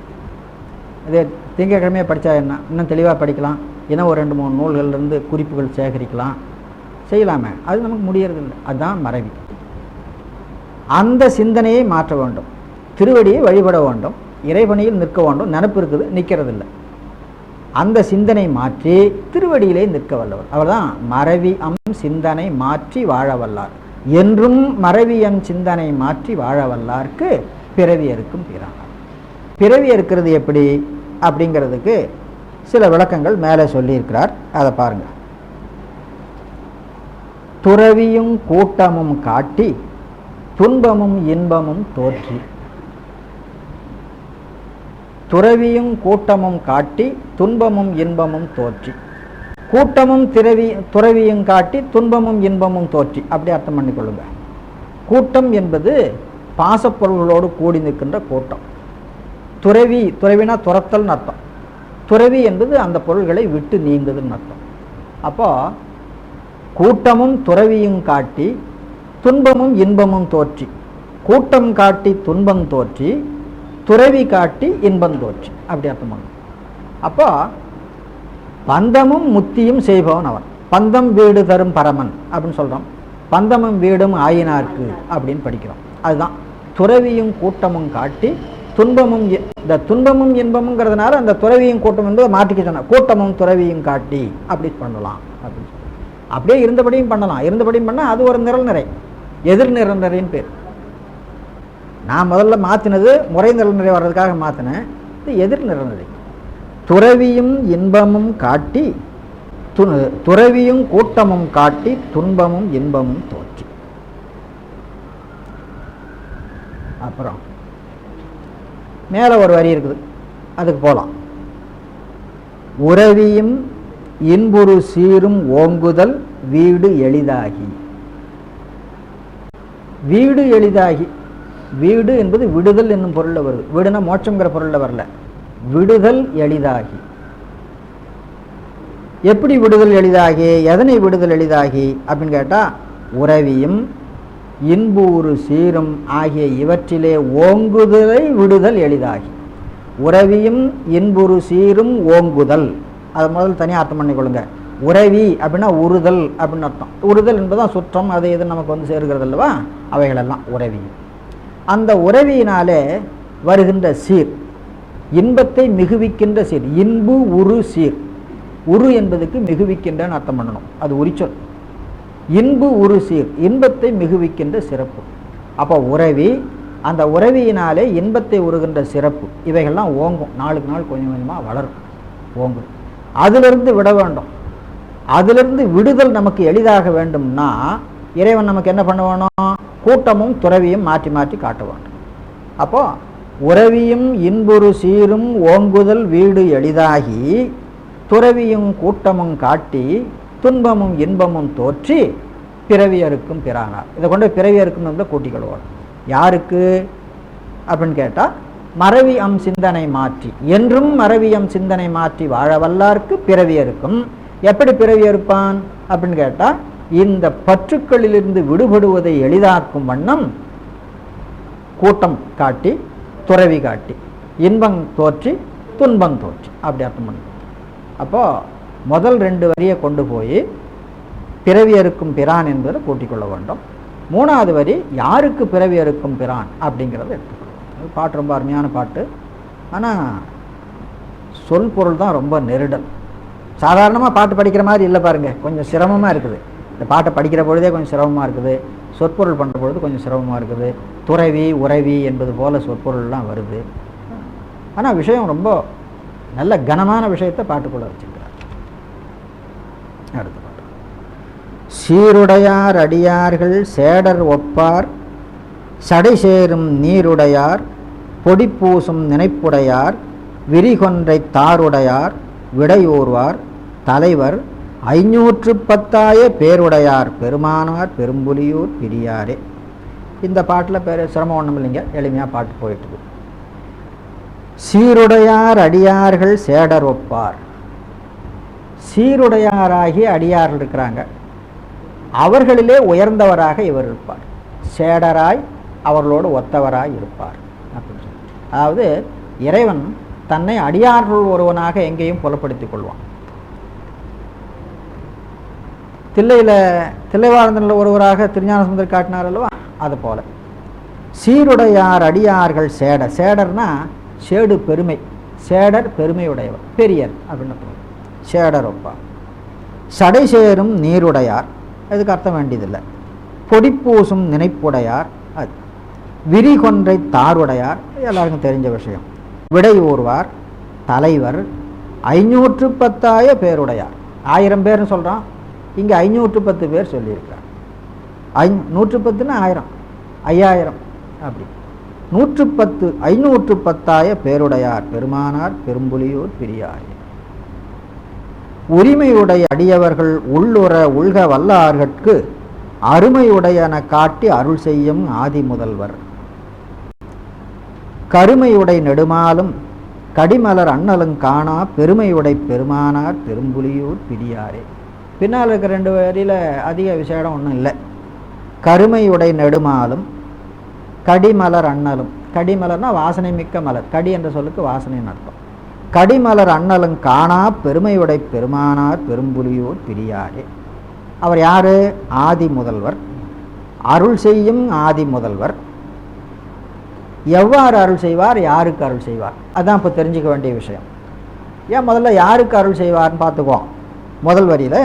இதே திங்கக்கிழமையே படித்தா என்ன, இன்னும் தெளிவாக படிக்கலாம், இன்னும் ஒரு 2-3 நூல்கள்லேருந்து குறிப்புகள் சேகரிக்கலாம், செய்யலாமே. அது நமக்கு முடியறதில்லை. அதுதான் மறவி. அந்த சிந்தனையை மாற்ற வேண்டும், திருவடியை வழிபட வேண்டும், இறைவனியில் நிற்க வேண்டும். நினப்பு இருக்குது, நிற்கிறதில்லை. அந்த சிந்தனை மாற்றி திருவடியிலே நிற்க வல்லவர் அவர்தான் மறவி சிந்தனை மாற்றி வாழ வல்லார். என்றும் மறவியன் சிந்தனை மாற்றி வாழ வல்லார்க்கு பிறவி அறுக்கும் பிரானார். பிறவி அறுக்கிறது எப்படி அப்படிங்கிறதுக்கு சில விளக்கங்கள் மேலே சொல்லியிருக்கிறார், அதை பாருங்க. துறவியும் கூட்டமும் காட்டி துன்பமும் இன்பமும் தோற்றி. துறவியும் கூட்டமும் காட்டி துன்பமும் இன்பமும் தோற்றி. கூட்டமும் துறவியும் காட்டி துன்பமும் இன்பமும் தோற்றி, அப்படி அர்த்தம் பண்ணிக்கொள்ளுங்க. கூட்டம் என்பது பாசப்பொருள்களோடு கூடி நிற்கின்ற கூட்டம். துறவினா துரத்தல்னு அர்த்தம். துறவி என்பது அந்த பொருள்களை விட்டு நீங்குதுன்னு அர்த்தம். அப்போ கூட்டமும் துறவியும் காட்டி துன்பமும் இன்பமும் தோற்றி. கூட்டம் காட்டி துன்பம் தோற்றி, துறவி காட்டி இன்பம் தோற்றி, அப்படி அர்த்தம் பண்ணும். அப்போ பந்தமும் முத்தியும் செய்பவன் அவன். பந்தம் வீடு தரும் பரமன் அப்படின்னு சொல்கிறோம். பந்தமும் வீடும் ஆயினார்க்கு அப்படின்னு படிக்கிறோம். அதுதான் துறவியும் கூட்டமும் காட்டி துன்பமும். இந்த துன்பமும் இன்பமுங்கிறதுனால அந்த துறவியும் கூட்டம் என்பதை மாற்றிக்க சொன்ன. கூட்டமும் துறவியும் காட்டி அப்படி பண்ணலாம் அப்படின்னு சொல்லி அப்படியே இருந்தபடியும் பண்ணலாம். இருந்தபடியும் பண்ணால் அது ஒரு நிரல் நிறை, எதிர் நிரல் நிறைன்னு பேர். நான் முதல்ல மாற்றினது முறை நிரல் நிறை வர்றதுக்காக மாற்றினேன். இது எதிர் நிரல் நிறை. துறவியும் இன்பமும் காட்டி துறவியும் கூட்டமும் காட்டி துன்பமும் இன்பமும் தோற்றி. அப்புறம் மேலே ஒரு வரி இருக்குது, அதுக்கு போகலாம். உறவியும் இன்புறு சீரும் ஓங்குதல் வீடு எளிதாகி. வீடு எளிதாகி. வீடு என்பது விடுதல் என்னும் பொருளில் வருது. வீடுனா மோட்சங்கிற பொருளில் வரல. விடுதல் எளிதாகி. எப்படி விடுதல் எளிதாகி, எதனை விடுதல் எளிதாகி அப்படின்னு கேட்டால், உறவியும் இன்பூறு சீரும் ஆகிய இவற்றிலே ஓங்குதலை விடுதல் எளிதாகி. உறவியும் இன்புறு சீரும் ஓங்குதல், அதை முதல்ல தனியாக அர்த்தம் பண்ணிக்கொள்ளுங்க. உறவி அப்படின்னா உறுதல் அப்படின்னு அர்த்தம். உறுதல் என்பதுதான் சுற்றம், அது எது நமக்கு வந்து சேருகிறது அல்லவா, அவைகளெல்லாம் உறவி. அந்த உறவியினாலே வருகின்ற சீர், இன்பத்தை மிகுவிக்கின்ற சீர். இன்பு உரு சீர். உரு என்பதுக்கு மிகுவிக்கின்றன்னு அர்த்தம் பண்ணணும், அது உரிச்சொல். இன்பு உரு சீர், இன்பத்தை மிகுவிக்கின்ற சிறப்பு. அப்போ உறவி, அந்த உறவியினாலே இன்பத்தை உருகின்ற சிறப்பு, இவைகள்லாம் ஓங்கும். நாளுக்கு நாள் கொஞ்சம் கொஞ்சமாக வளரும், ஓங்கும். அதிலிருந்து விட வேண்டும். அதிலிருந்து விடுதல் நமக்கு எளிதாக வேண்டும்னா இறைவன் நமக்கு என்ன பண்ண வேணும்? கூட்டமும் துறவியும் மாற்றி மாற்றி காட்ட வேண்டும். அப்போ உறவியும் இன்புறு சீரும் ஓங்குதல் வீடு எளிதாகி துறவியும் கூட்டமும் காட்டி துன்பமும் இன்பமும் தோற்றி பிறவியருக்கும் பிரானார். இதை கொண்டு பிறவியருக்கும் வந்து கூட்டிக் கொள்வார். யாருக்கு அப்படின்னு கேட்டால், மறவியம் சிந்தனை மாற்றி, என்றும் மறவியம் சிந்தனை மாற்றி வாழ வல்லார்க்கு பிறவியருக்கும். எப்படி பிறவியறுப்பான் அப்படின்னு கேட்டால், இந்த பற்றுக்களிலிருந்து விடுபடுவதை எளிதாக்கும் வண்ணம் கூட்டம் காட்டி துறவி காட்டி இன்பம் தோற்றி துன்பம் தோற்றி, அப்படி அர்த்தம் பண்ணணும். அப்போது முதல் 2 வரியை கொண்டு போய் பிறவியறுக்கும் பிரான் என்பதை கூட்டிக் கொள்ள வேண்டும். 3வது வரி யாருக்கு பிறவியறுக்கும் பிரான் அப்படிங்கிறத எடுத்துக்கணும். பாட்டு ரொம்ப அருமையான பாட்டு. ஆனால் சொல் பொருள் தான் ரொம்ப நெருடல். சாதாரணமாக பாட்டு படிக்கிற மாதிரி இல்லை பாருங்கள், கொஞ்சம் சிரமமாக இருக்குது. இந்த பாட்டை படிக்கிற பொழுதே கொஞ்சம் சிரமமாக இருக்குது. சொற்பொருள் பண்ணுற பொழுது கொஞ்சம் சிரமமாக இருக்குது. துறவி உறவி என்பது போல் சொற்பொருள்லாம் வருது. ஆனால் விஷயம் ரொம்ப நல்ல கனமான விஷயத்தை பாட்டுக்குள்ள வச்சுக்கிறார். அடுத்த பாட்டு. சீருடையார் அடியார்கள் சேடர் ஒப்பார் சடை சேரும் நீருடையார் பொடிப்பூசும் நினைப்புடையார் விரிகொன்றை தாருடையார் விடையோர்வார் தலைவர் 510 பேருடையார் பெருமானார் பெரும்புலியூர் பிரியாரே. இந்த பாட்டில் சிரமம் ஒன்றும் இல்லைங்க, எளிமையாக பாட்டு போயிட்டுது. சீருடையார் அடியார்கள் சேடர் ஒப்பார். சீருடையாராகி அடியார்கள் இருக்கிறாங்க, அவர்களிலே உயர்ந்தவராக இவர் இருப்பார். சேடராய் அவர்களோடு ஒத்தவராய் இருப்பார் அப்படின்னு சொல்லி. அதாவது இறைவன் தன்னை அடியார்கள் ஒருவனாக எங்கேயும் புலப்படுத்திக் கொள்வான். தில்லைவாழ்ந்தனில் ஒருவராக திருஞான சம்பந்தர் காட்டினார் அல்லவா, அது போல சீருடையார் அடியார்கள் சேடர். சேடர்னா சேடு பெருமை. சேடர் பெருமையுடையவர், பெரியர் அப்படின்னு சேடர் ஒப்பார். சடை சேரும் நீருடையார், அதுக்கு அர்த்தம் வேண்டியதில்லை. பொடிப்பூசும் நினைப்புடையார், அது விரிகொன்றை தாருடையார், எல்லாருக்கும் தெரிஞ்ச விஷயம். விடையூர்வார் தலைவர் 510 பேருடையார். 1000 பேர்னு சொல்கிறான், இங்கே 510 பேர் சொல்லியிருக்கார். 110ன்னா 1000, 5000 அப்படி 110 510 பேருடையார் பெருமானார் பெரும்புலியூர் பிரியாரே. உரிமையுடைய அடியவர்கள் உள்ளுற உள்க வல்லார்கட்கு அருமையுடையன காட்டி அருள் செய்யும் ஆதி முதல்வர். கருமையுடை நெடுமாலும் கடிமலர் அண்ணலும் காணா பெருமையுடை பெருமானார் பெரும்புலியூர் பிடியாரே. பின்னால் இருக்கிற 2 வரியில் அதிக விசேடம் ஒன்றும் இல்லை. கருமையுடை நெடுமாலும் கடிமலர் அண்ணலும், கடிமலர்னா வாசனை மிக்க மலர், கடி என்ற சொல்லுக்கு வாசனைன்னு அர்த்தம். கடிமலர் அண்ணலும் காணா பெருமையுடை பெருமானார் பெரும்புலியூர் பிடியாரே. அவர் யாரு? ஆதி முதல்வர், அருள் செய்யும் ஆதி முதல்வர். எவ்வாறு அருள் செய்வார், யாருக்கு அருள் செய்வார், அதான் இப்போ தெரிஞ்சுக்க வேண்டிய விஷயம். ஏன் முதல்ல யாருக்கு அருள் செய்வார்னு பார்த்துக்குவோம். முதல் வரியில்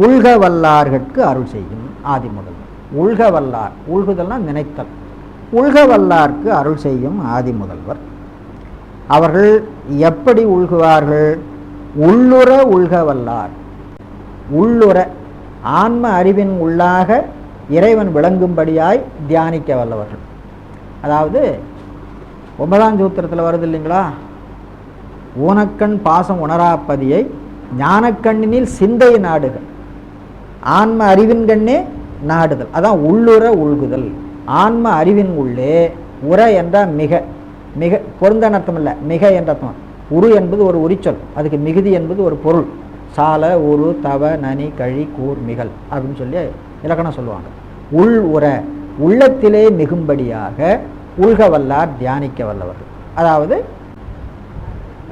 உள்க வல்லார்கட்கு அருள் செய்யும் ஆதி முதல்வர். உள்க வல்லார், உள்குதல்னா நினைத்தல். உள்க வல்லார்க்கு அருள் செய்யும் ஆதி முதல்வர். அவர்கள் எப்படி உள்குவார்கள்? உள்ளுற உள்க வல்லார். உள்ளுற ஆன்ம அறிவின் உள்ளாக இறைவன் விளங்கும்படியாய் தியானிக்க வல்லவர்கள். அதாவது 9ஆம் சூத்திரத்தில் வருது இல்லைங்களா, ஊனக்கண் பாசம் உணராப்பதியை ஞானக்கண்ணினில் சிந்தை நாடுகள், ஆன்ம அறிவின் கண்ணே நாடுதல். அதான் உள்ளுற உள்குதல். ஆன்ம அறிவின் உள்ளே, உர என்றால் மிக, மிக பொருந்தன அர்த்தம் இல்லை, மிக என்ற அர்த்தம். உரு என்பது ஒரு உரிச்சொல், அதுக்கு மிகுதி என்பது ஒரு பொருள். சால உரு தவ நனி கழி கூர் மிகல் அப்படின்னு சொல்லி இலக்கணம் சொல்லுவாங்க. உள் உர உள்ளத்திலே மிகும்படியாக உள்க வல்லார் தியானிக்க வல்லவர்கள். அதாவது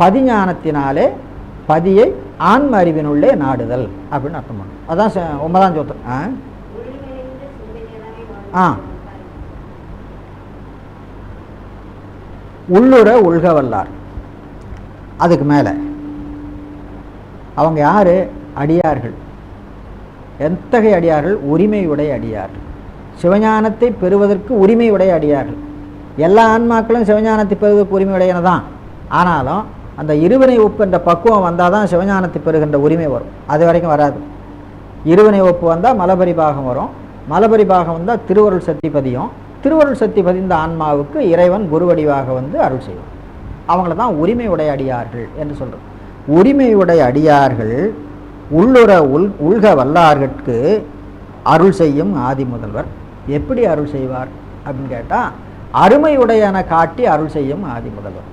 பதிஞானத்தினாலே பதியை ஆன்ம அறிவினுள்ளே நாடுதல் அப்படின்னு அர்த்தம் பண்ணும். அதான் 9ஆம் சூத்திரம். உள்ளுற உள்க வல்லார். அதுக்கு மேலே அவங்க யாரு? அடியார்கள். எத்தகைய அடியார்கள்? உரிமையுடைய அடியார்கள். சிவஞானத்தை பெறுவதற்கு உரிமையுடைய அடியார்கள். எல்லா ஆன்மாக்களும் சிவஞானத்தை பெறுவதற்கு உரிமையுடையன தான். ஆனாலும் அந்த இருவினை ஒப்பு என்ற பக்குவம் வந்தால் தான் சிவஞானத்தை பெறுகின்ற உரிமை வரும். அது வரைக்கும் வராது. இருவினை ஒப்பு வந்தால் மலபரிபாகம் வரும். மலபரிபாகம் வந்தால் திருவருள் சக்தி பதியும். திருவருள் சக்தி பதிந்த ஆன்மாவுக்கு இறைவன் குருவடிவாக வந்து அருள் செய்வார். அவங்கள தான் உரிமையுடைய அடியார்கள் என்று சொல்கிறோம். உரிமையுடைய அடியார்கள் உள்ளுற உள்க வல்லார்கட்கு அருள் செய்யும் ஆதி முதல்வர். எப்படி அருள் செய்வார் அப்படின்னு கேட்டால், அருமையுடையன காட்டி அருள் செய்யும் ஆதி முதல்வர்.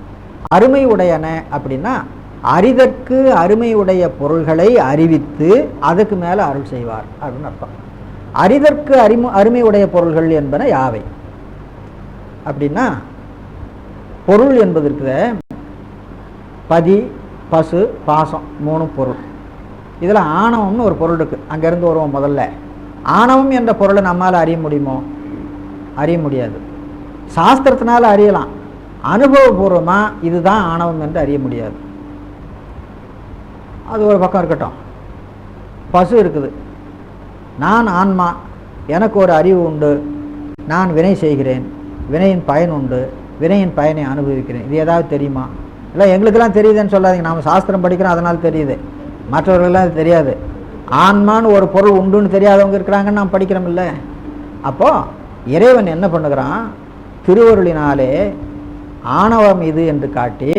அருமையுடையன அப்படின்னா அறிதற்கு அருமையுடைய பொருள்களை அறிவித்து அதுக்கு மேலே அருள் செய்வார் அப்படின்னு அர்த்தம். அறிதற்கு அருமையுடைய பொருள்கள் என்பன யாவை அப்படின்னா, பொருள் என்பதற்கு பதி பசு பாசம் 3 பொருள். இதில் ஆணவம்னு ஒரு பொருள் இருக்குது. அங்கேருந்து வருவோம். முதல்ல ஆணவம் என்ற பொருளை நம்மால் அறிய முடியுமோ? அறிய முடியாது. சாஸ்திரத்தினால அறியலாம், அனுபவபூர்வமாக இதுதான் ஆணவம் என்று அறிய முடியாது. அது ஒரு பக்கம் இருக்கட்டும். பசு இருக்குது. நான் ஆன்மா, எனக்கு ஒரு அறிவு உண்டு, நான் வினை செய்கிறேன், வினையின் பயன் உண்டு, வினையின் பயனை அனுபவிக்கிறேன். இது ஏதாவது தெரியுமா? இல்லை எங்களுக்கெல்லாம் தெரியுதுன்னு சொல்லாதீங்க. நாம் சாஸ்திரம் படிக்கிறோம் அதனால் தெரியுது, மற்றவர்களெல்லாம் அது தெரியாது. ஆன்மான்னு ஒரு பொருள் உண்டுன்னு தெரியாதவங்க இருக்கிறாங்கன்னு நாம் படிக்கிறோம் இல்லை. அப்போது இறைவன் என்ன பண்ணுகிறான்? திருவருளினாலே ஆணவம் இது என்று காட்டி,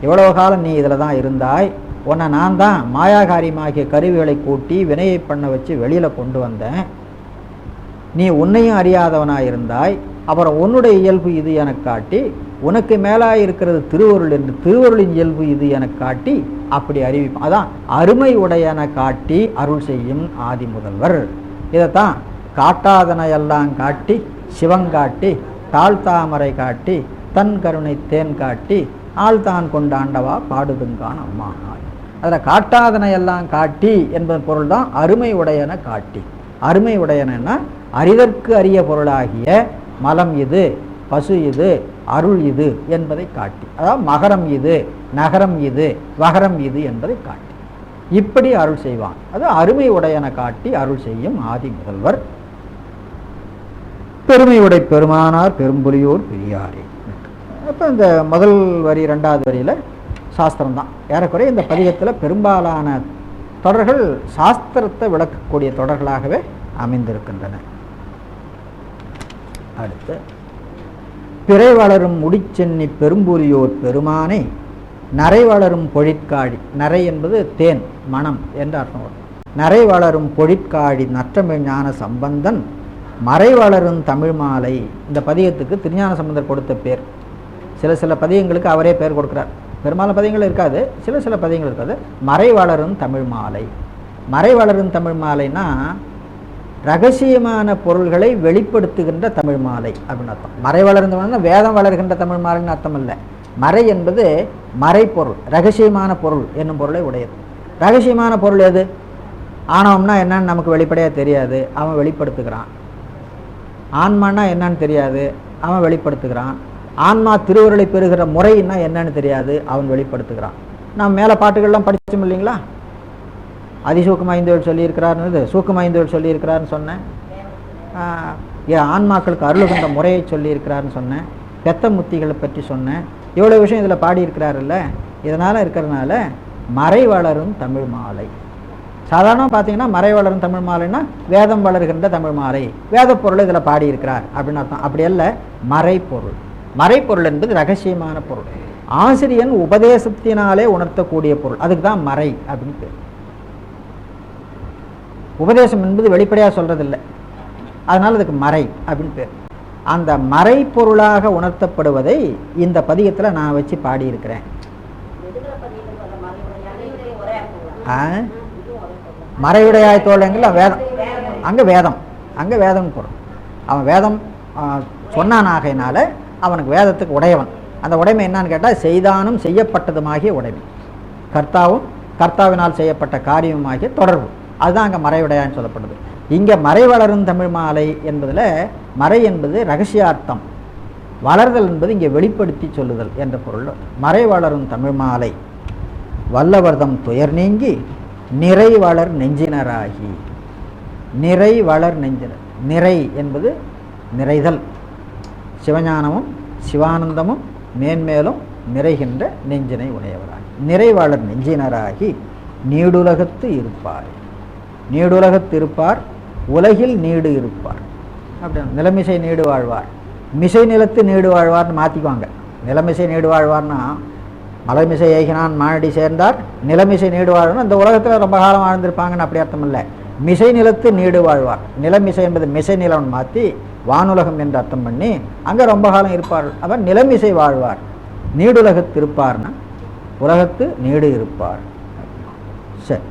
எவ்வளவு காலம் நீ இதில் தான் இருந்தாய், உன்னை நான் தான் மாயாகாரியமாகிய கருவிகளை கூட்டி வினையை பண்ண வச்சு வெளியில் கொண்டு வந்தேன். நீ உன்னையும் அறியாதவனாக இருந்தாய். அப்புறம் உன்னுடைய இயல்பு இது எனக்கு காட்டி, உனக்கு மேலாக இருக்கிறது திருவருள் என்று திருவருளின் இயல்பு இது எனக்கு காட்டி அப்படி அறிவிப்பான். அதான் அருமை உடையன காட்டி அருள் செய்யும் ஆதி முதல்வர். இதைத்தான் காட்டாதனையெல்லாம் காட்டி சிவங்காட்டி தாழ்த்தாமரை காட்டி தன் கருணை தேன் காட்டி ஆழ்தான் கொண்டாண்டவா பாடுதுங்கான் அம்மா. அதில் காட்டாதனையெல்லாம் காட்டி என்பதன் பொருள் தான் அருமை உடையன காட்டி. அருமை உடையனா அறிதற்கு அரிய பொருளாகிய மலம் இது, பசு இது, அருள் இது என்பதை காட்டி, அதாவது மகரம் இது, நகரம் இது, வகரம் இது என்பதை காட்டி இப்படி அருள் செய்வான். அது அருமை உடையன காட்டி அருள் செய்யும் ஆதி முதல்வர். பெருமையுடை பெருமானார் பெரும்புலியூர் பெரியாரே. அப்போ இந்த முதல் வரி 2வது வரியில் சாஸ்திரம் தான். ஏறக்குறைய இந்த பதிகத்தில் பெரும்பாலான தொடர்கள் சாஸ்திரத்தை விளக்கக்கூடிய தொடர்களாகவே அமைந்திருக்கின்றன. அடுத்து பிறை வளரும் முடிச்சென்னி பெரும்புலியோர் பெருமானை நரை வளரும் பொழிற்காழி, நரை என்பது தேன் மனம் என்று அர்த்தம் வரும். நரை வளரும் பொழிற்காழி நற்றமிழ் ஞான சம்பந்தன் மறை வளரும் தமிழ் மாலை. இந்த பதியத்துக்கு திருஞான சம்பந்தர் கொடுத்த பேர். சில பதியங்களுக்கு அவரே பேர் கொடுக்குறார். பெரும்பாலும் பதியங்கள் இருக்காது, சில பதியங்கள் இருக்காது. மறை வளரும் தமிழ் மாலை. மறை வளரும் தமிழ் மாலைன்னா ரகசியமான பொருள்களை வெளிப்படுத்துகின்ற தமிழ் மாலை அப்படின்னு அர்த்தம். மறை வளர்ந்தவன்னா வேதம் வளர்கின்ற தமிழ் மாலைன்னு அர்த்தம் இல்லை. மறை என்பது மறைப்பொருள், ரகசியமான பொருள் என்னும் பொருளை உடையது. ரகசியமான பொருள் எது? ஆணவம்னா என்னன்னு நமக்கு வெளிப்படையாக தெரியாது, அவன் வெளிப்படுத்துகிறான். ஆன்மானா என்னன்னு தெரியாது, அவன் வெளிப்படுத்துகிறான். ஆன்மா திருவருளை பெறுகிற முறைன்னா என்னன்னு தெரியாது, அவன் வெளிப்படுத்துகிறான். நாம் மேலே பாட்டுகள்லாம் படித்தோம் இல்லைங்களா? அதிசூக்கும ஐந்தோடு சொல்லியிருக்கிறார்னு, சூக்கும ஐந்தோடு சொல்லியிருக்கிறாருன்னு சொன்னேன். ஆன்மாக்களுக்கு அருளுகின்ற முறையை சொல்லியிருக்கிறாருன்னு சொன்னேன். பெத்த முத்திகளை பற்றி சொன்னேன். இவ்வளோ விஷயம் இதில் பாடியிருக்கிறாருல்ல. இதனால் இருக்கிறதுனால மறை வளரும் தமிழ் மாலை. சாதாரணமாக பார்த்தீங்கன்னா மறை வளரும் தமிழ் மாலைன்னா வேதம் வளர்கின்ற தமிழ் மாலை, வேத பொருள் இதில் பாடியிருக்கிறார் அப்படின்னு அர்த்தம். அப்படி அல்ல, மறைப்பொருள். மறைப்பொருள் என்பது ரகசியமான பொருள், ஆசிரியன் உபதேசத்தினாலே உணர்த்தக்கூடிய பொருள். அதுக்கு தான் மறை அப்படின்னு பேர். உபதேசம் என்பது வெளிப்படையாக சொல்றதில்லை, அதனால் அதுக்கு மறை அப்படின்னு பேர். அந்த மறை பொருளாக உணர்த்தப்படுவதை இந்த பதியத்தில் நான் வச்சு பாடியிருக்கிறேன். மறையுடையாய் தோழங்கள் வேதம், அங்கே வேதம் பொருள். அவன் வேதம் சொன்னானாகையினால அவனுக்கு வேதத்துக்கு உடையவன். அந்த உடைமை என்னன்னு கேட்டால் செய்தானும் செய்யப்பட்டதுமாகிய உடைமை, கர்த்தாவும் கர்த்தாவினால் செய்யப்பட்ட காரியமாகிய தொடர்பு. அதுதான் அங்கே மறையுடையான்னு சொல்லப்படுது. இங்கே மறை வளரும் தமிழ் மாலை என்பதில் மறை என்பது ரகசியார்த்தம், வளர்தல் என்பது இங்கே வெளிப்படுத்தி சொல்லுதல் என்ற பொருள். மறை வளரும் தமிழ் மாலை வல்லவர்தம் துயர் நீங்கி நிறை வளர் நெஞ்சினராகி. நிறை வளர் நெஞ்சினர். நிறை என்பது நிறைதல், சிவஞானமும் சிவானந்தமும் மேன்மேலும் நிறைகின்ற நெஞ்சினை உடையவராகி. நிறை வளர் நெஞ்சினராகி நீடுலகத்து இருப்பார். நீடுலகத்து இருப்பார், உலகில் நீடு இருப்பார். அப்படி நிலமிசை நீடு வாழ்வார், மிசை நிலத்து நீடு வாழ்வார்னு மாற்றிக்குவாங்க. நிலமிசை நீடு வாழ்வார்னா மலைமிசை ஏகினான் மானடி சேர்ந்தார், நிலமிசை நீடு வாழ்வார்னு இந்த உலகத்தில் ரொம்ப காலம் வாழ்ந்திருப்பாங்கன்னு அப்படி அர்த்தம் இல்லை. மிசை நிலத்து நீடு வாழ்வார். நிலமிசை என்பது மிசை நிலம்னு மாற்றி வானுலகம் என்று அர்த்தம் பண்ணி அங்கே ரொம்ப காலம் இருப்பார். அவர் நிலமிசை வாழ்வார். நீடுலகத்து இருப்பார்னா உலகத்து நீடு இருப்பார். சரி.